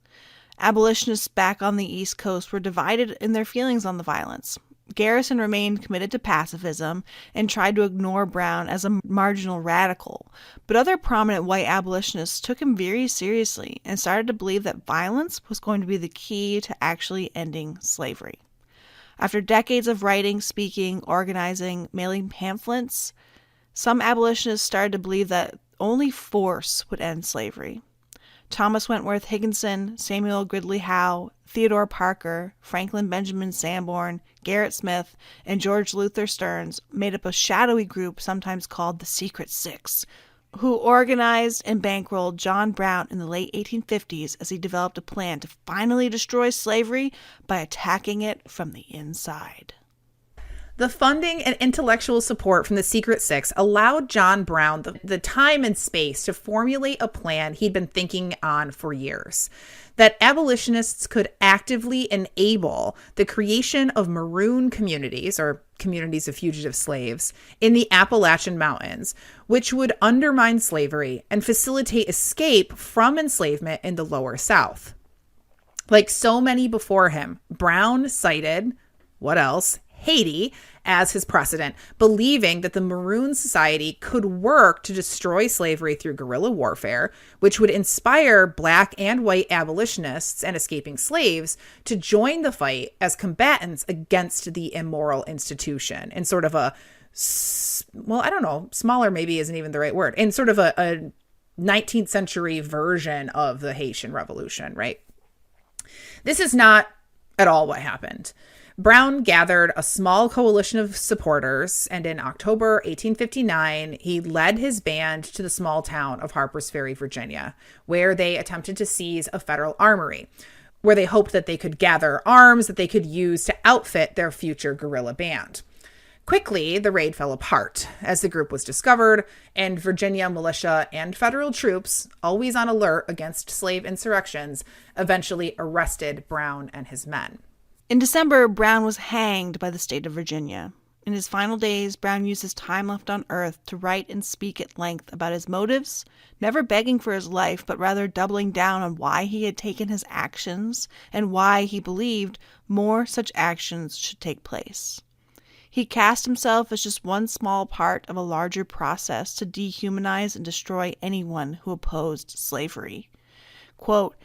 Abolitionists back on the East Coast were divided in their feelings on the violence. Garrison remained committed to pacifism and tried to ignore Brown as a marginal radical, but other prominent white abolitionists took him very seriously and started to believe that violence was going to be the key to actually ending slavery. After decades of writing, speaking, organizing, mailing pamphlets, some abolitionists started to believe that only force would end slavery. Thomas Wentworth Higginson, Samuel Gridley Howe, Theodore Parker, Franklin Benjamin Sanborn, Gerrit Smith, and George Luther Stearns made up a shadowy group sometimes called the Secret Six, who organized and bankrolled John Brown in the late 1850s as he developed a plan to finally destroy slavery by attacking it from the inside. The funding and intellectual support from the Secret Six allowed John Brown the time and space to formulate a plan he'd been thinking on for years, that abolitionists could actively enable the creation of maroon communities, or communities of fugitive slaves, in the Appalachian Mountains, which would undermine slavery and facilitate escape from enslavement in the Lower South. Like so many before him, Brown cited, what else? Haiti as his precedent, believing that the Maroon Society could work to destroy slavery through guerrilla warfare, which would inspire Black and white abolitionists and escaping slaves to join the fight as combatants against the immoral institution in sort of a well, I don't know, smaller maybe isn't even the right word, in sort of a 19th century version of the Haitian Revolution, right? This is not at all what happened. Brown gathered a small coalition of supporters, and in October 1859, he led his band to the small town of Harpers Ferry, Virginia, where they attempted to seize a federal armory, where they hoped that they could gather arms that they could use to outfit their future guerrilla band. Quickly, the raid fell apart as the group was discovered, and Virginia militia and federal troops, always on alert against slave insurrections, eventually arrested Brown and his men. In December, Brown was hanged by the state of Virginia. In his final days, Brown used his time left on earth to write and speak at length about his motives, never begging for his life, but rather doubling down on why he had taken his actions and why he believed more such actions should take place. He cast himself as just one small part of a larger process to dehumanize and destroy anyone who opposed slavery. Quote,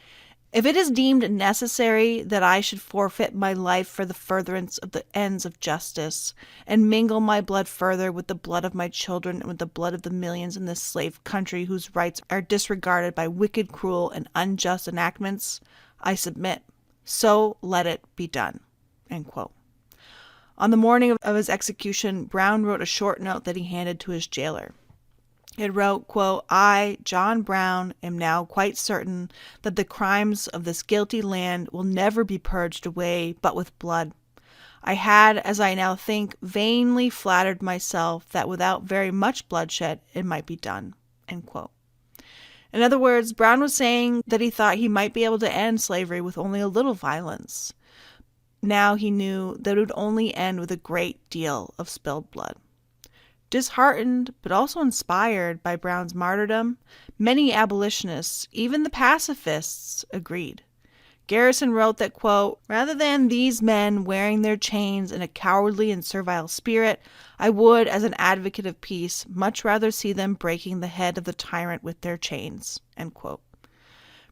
"If it is deemed necessary that I should forfeit my life for the furtherance of the ends of justice, and mingle my blood further with the blood of my children and with the blood of the millions in this slave country whose rights are disregarded by wicked, cruel, and unjust enactments, I submit. So let it be done." End quote. On the morning of his execution, Brown wrote a short note that he handed to his jailer. It wrote, quote, "I, John Brown, am now quite certain that the crimes of this guilty land will never be purged away but with blood. I had, as I now think, vainly flattered myself that without very much bloodshed it might be done." End quote. In other words, Brown was saying that he thought he might be able to end slavery with only a little violence. Now he knew that it would only end with a great deal of spilled blood. Disheartened, but also inspired by Brown's martyrdom, many abolitionists, even the pacifists, agreed. Garrison wrote that, quote, "Rather than these men wearing their chains in a cowardly and servile spirit, I would, as an advocate of peace, much rather see them breaking the head of the tyrant with their chains." End quote.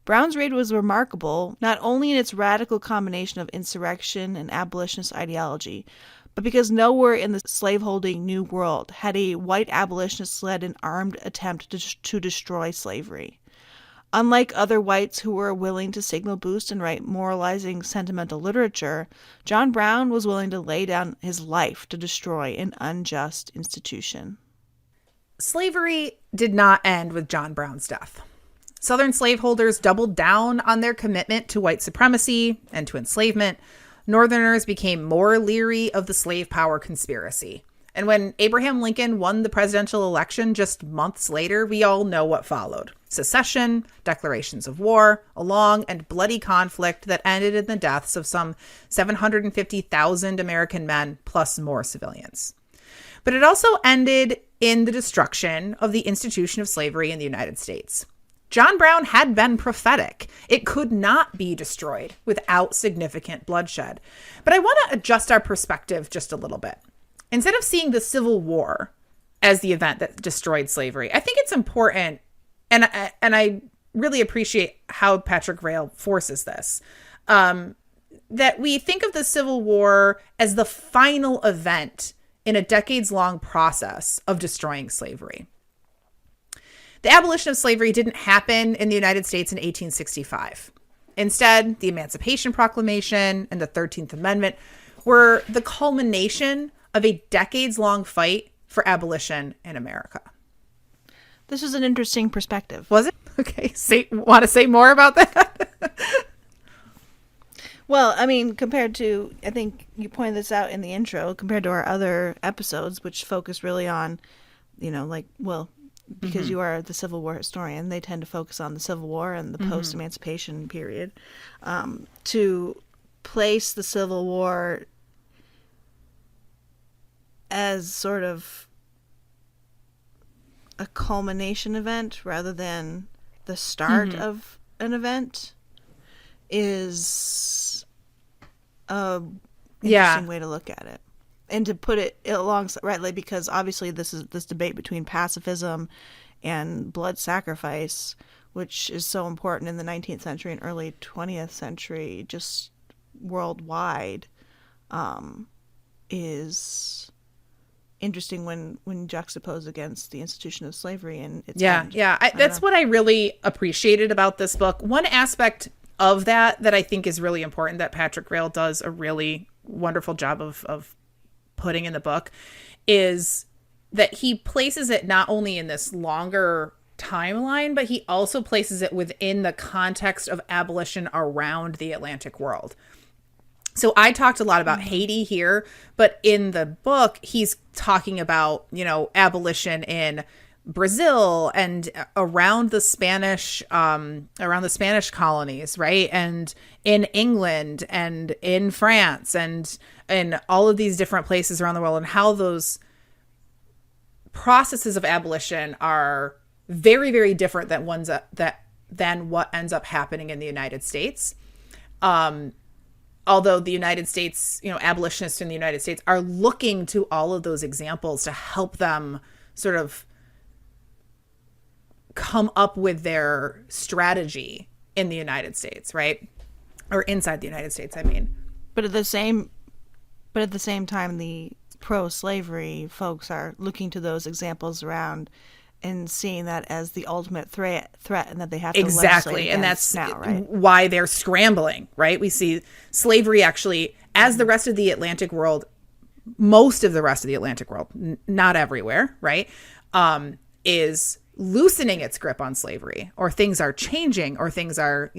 Brown's raid was remarkable, not only in its radical combination of insurrection and abolitionist ideology, but because nowhere in the slaveholding New World had a white abolitionist led an armed attempt to destroy slavery. Unlike other whites who were willing to signal boost and write moralizing, sentimental literature, John Brown was willing to lay down his life to destroy an unjust institution. Slavery did not end with John Brown's death. Southern slaveholders doubled down on their commitment to white supremacy and to enslavement. Northerners became more leery of the slave power conspiracy. And when Abraham Lincoln won the presidential election just months later, we all know what followed. Secession, declarations of war, a long and bloody conflict that ended in the deaths of some 750,000 American men, plus more civilians. But it also ended in the destruction of the institution of slavery in the United States. John Brown had been prophetic. It could not be destroyed without significant bloodshed. But I want to adjust our perspective just a little bit. Instead of seeing the Civil War as the event that destroyed slavery, I think it's important, and I really appreciate how Patrick Rail forces this, that we think of the Civil War as the final event in a decades-long process of destroying slavery. The abolition of slavery didn't happen in the United States in 1865. Instead, the Emancipation Proclamation and the 13th Amendment were the culmination of a decades-long fight for abolition in America. This is an interesting perspective. Was it? Okay. Want to say more about that? Well, I mean, compared to, I think you pointed this out in the intro, compared to our other episodes, which focus really on, because you are the Civil War historian, they tend to focus on the Civil War and the post-emancipation period. To place the Civil War as sort of a culmination event rather than the start of an event is a interesting way to look at it. And to put it alongside, rightly, because obviously this debate between pacifism and blood sacrifice, which is so important in the 19th century and early 20th century, just worldwide, is interesting when juxtaposed against the institution of slavery and its Yeah, end. yeah. That's what I really appreciated about this book. One aspect of that I think is really important that Patrick Rail does a really wonderful job of putting in the book is that he places it not only in this longer timeline, but he also places it within the context of abolition around the Atlantic world. So I talked a lot about Haiti here, but in the book, he's talking about, abolition in Brazil and around the Spanish colonies, right? And in England and in France and in all of these different places around the world, and how those processes of abolition are very, very different than than what ends up happening in the United States. Although the United States, abolitionists in the United States are looking to all of those examples to help them sort of come up with their strategy in the United States, right? Or inside the United States, I mean. But at the same time, the pro-slavery folks are looking to those examples around and seeing that as the ultimate threat and that they have to exactly, and that's now, right? Why they're scrambling, right? We see slavery actually, as the rest of the Atlantic world, most of the rest of the Atlantic world, not everywhere, right, is loosening its grip on slavery, or things are changing, or things are,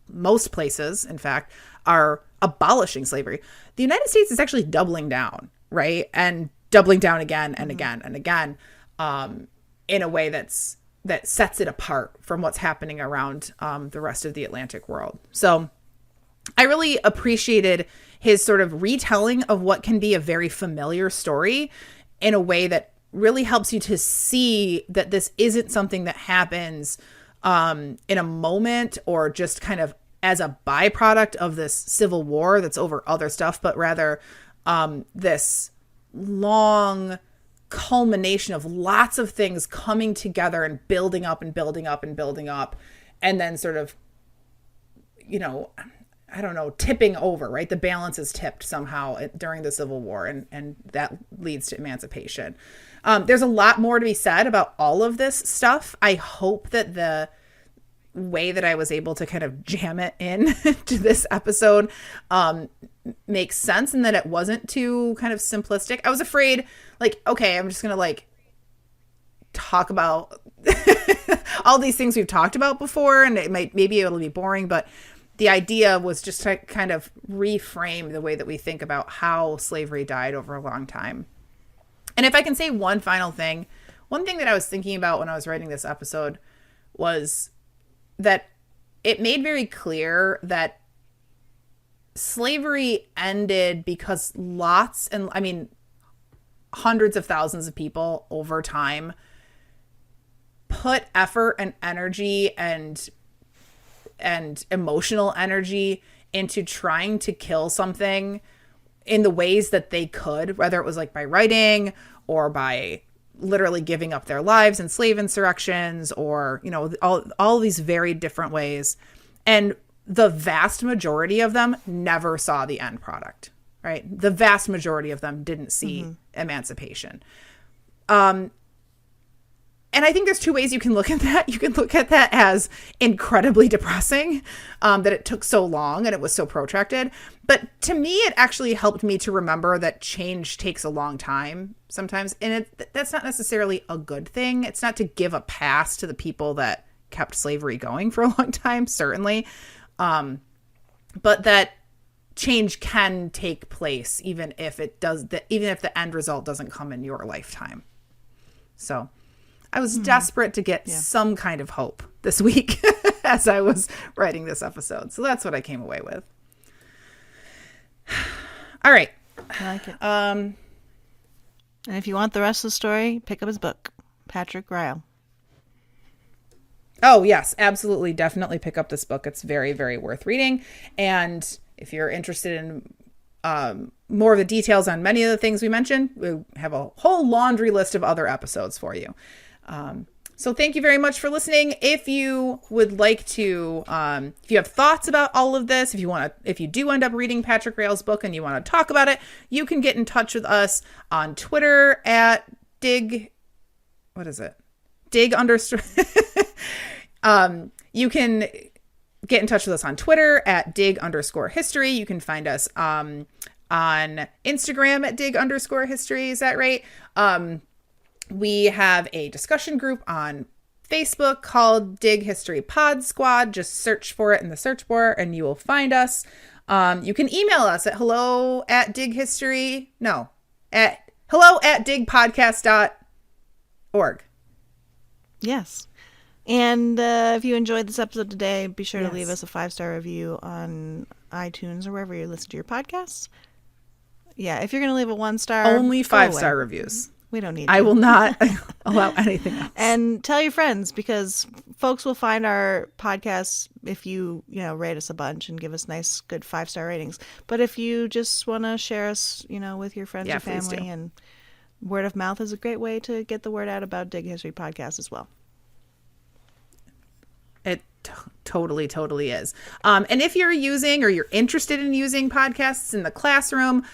most places, in fact, are abolishing slavery. The United States is actually doubling down, right? And doubling down again and again and again, in a way that sets it apart from what's happening around the rest of the Atlantic world. So I really appreciated his sort of retelling of what can be a very familiar story in a way that really helps you to see that this isn't something that happens in a moment or just kind of as a byproduct of this civil war that's over other stuff, but rather this long culmination of lots of things coming together and building up and building up and building up, and then sort of, tipping over, right? The balance is tipped somehow during the Civil War, and that leads to emancipation. There's a lot more to be said about all of this stuff. I hope that the way that I was able to kind of jam it in to this episode makes sense, and that it wasn't too kind of simplistic. I was afraid, okay, I'm just going to talk about all these things we've talked about before, and maybe it'll be boring, but the idea was just to kind of reframe the way that we think about how slavery died over a long time. And if I can say one final thing, one thing that I was thinking about when I was writing this episode was that it made very clear that slavery ended because hundreds of thousands of people over time put effort and energy and emotional energy into trying to kill something in the ways that they could, whether it was by writing or by literally giving up their lives in slave insurrections, or, all these very different ways. And the vast majority of them never saw the end product, right? The vast majority of them didn't see emancipation. And I think there's two ways you can look at that. You can look at that as incredibly depressing, that it took so long and it was so protracted. But to me, it actually helped me to remember that change takes a long time sometimes. And that's not necessarily a good thing. It's not to give a pass to the people that kept slavery going for a long time, certainly. But that change can take place even if even if the end result doesn't come in your lifetime. So I was desperate to get some kind of hope this week as I was writing this episode. So that's what I came away with. All right. I like it. And if you want the rest of the story, pick up his book, Patrick Rail. Oh, yes, absolutely. Definitely pick up this book. It's very, very worth reading. And if you're interested in more of the details on many of the things we mentioned, we have a whole laundry list of other episodes for you. So thank you very much for listening. If you would like to, if you have thoughts about all of this, if you do end up reading Patrick Rail's book and you want to talk about it, you can get in touch with us on Twitter at dig underscore. You can get in touch with us on Twitter at dig_history. You can find us on Instagram at dig_history. Is that right? We have a discussion group on Facebook called Dig History Pod Squad. Just search for it in the search bar and you will find us. You can email us at hello@digpodcast.org. Yes. And if you enjoyed this episode today, be sure to leave us a 5-star review on iTunes or wherever you listen to your podcasts. Yeah, if you're going to leave a 1-star, only 5-star reviews. We don't need I will not allow anything else. And tell your friends, because folks will find our podcasts if you rate us a bunch and give us nice, good 5-star ratings. But if you just want to share us, with your friends or family, and word of mouth is a great way to get the word out about Dig History Podcast as well. It totally is. And if you're using or you're interested in using podcasts in the classroom,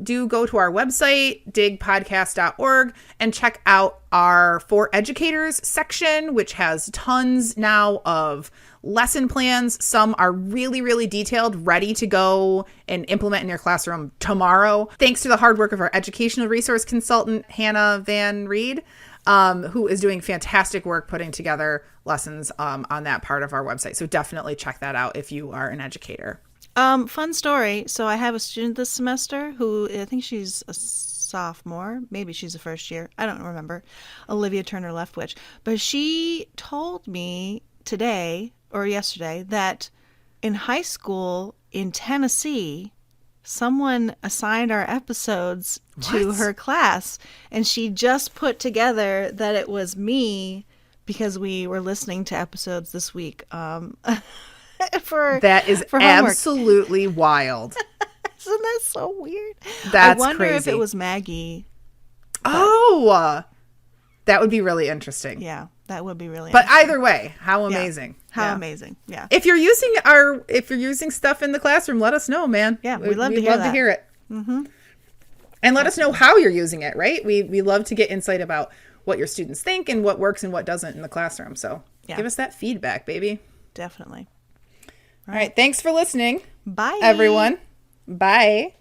do go to our website, digpodcast.org, and check out our For Educators section, which has tons now of lesson plans. Some are really, really detailed, ready to go and implement in your classroom tomorrow. Thanks to the hard work of our educational resource consultant, Hannah Van Reed, who is doing fantastic work putting together lessons on that part of our website. So definitely check that out if you are an educator. Fun story. So I have a student this semester who, I think she's a sophomore. Maybe she's a first year. I don't remember. Olivia Turner Leftwich. But she told me today or yesterday that in high school in Tennessee, someone assigned our episodes to her class, and she just put together that it was me because we were listening to episodes this week that is absolutely wild. Isn't that so weird? That's I wonder crazy. if it was Maggie. That would be really interesting. Yeah, that would be really But interesting. either way, how amazing. How amazing. Yeah. If you're using stuff in the classroom, let us know, man. Yeah, we'd love to hear it. Mm-hmm. And let us know how you're using it, right? We love to get insight about what your students think and what works and what doesn't in the classroom. So give us that feedback, baby. Definitely. All right. Thanks for listening. Bye, everyone. Bye.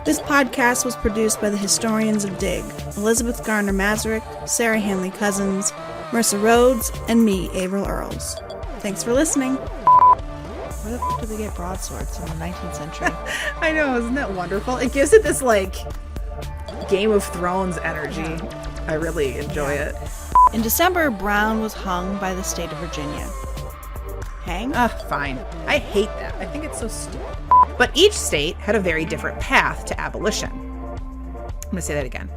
This podcast was produced by the historians of Dig, Elizabeth Garner Mazurek, Sarah Hanley Cousins, Mercer Rhodes, and me, Averill Earls. Thanks for listening. Where the fuck did they get broadswords in the 19th century? I know, isn't that wonderful? It gives it this, Game of Thrones energy. I really enjoy it. In December, Brown was hung by the state of Virginia. Hang? Fine. I hate that. I think it's so stupid. But each state had a very different path to abolition. I'm going to say that again.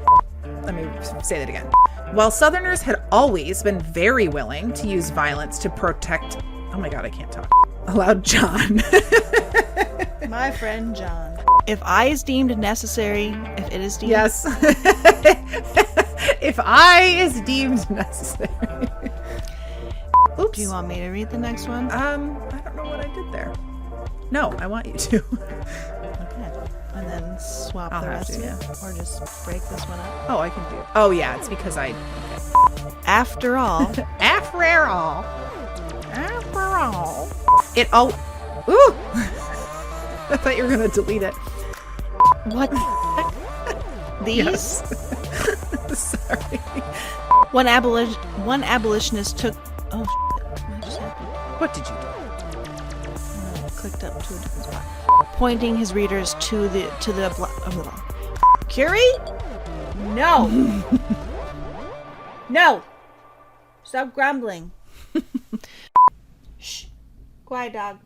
Let me say that again. While Southerners had always been very willing to use violence to protect... Oh my God, I can't talk. Allowed John. My friend John. If I is deemed necessary, if it is deemed... Yes. If I is deemed necessary. Oops. Do you want me to read the next one? I don't know what I did there. No, I want you to. Okay. And then swap the rest of it? Or just break this one up? Oh, I can do it. Oh, yeah, it's because okay. After all. After all. It all... Ooh! I thought you were going to delete it. What the heck? These? Yes. Sorry. One abolitionist took... Oh, shit. What just happened? What did you do? I clicked up to a different spot. Pointing his readers to the Curie? No. No. Stop grumbling. Shh. Quiet, dog.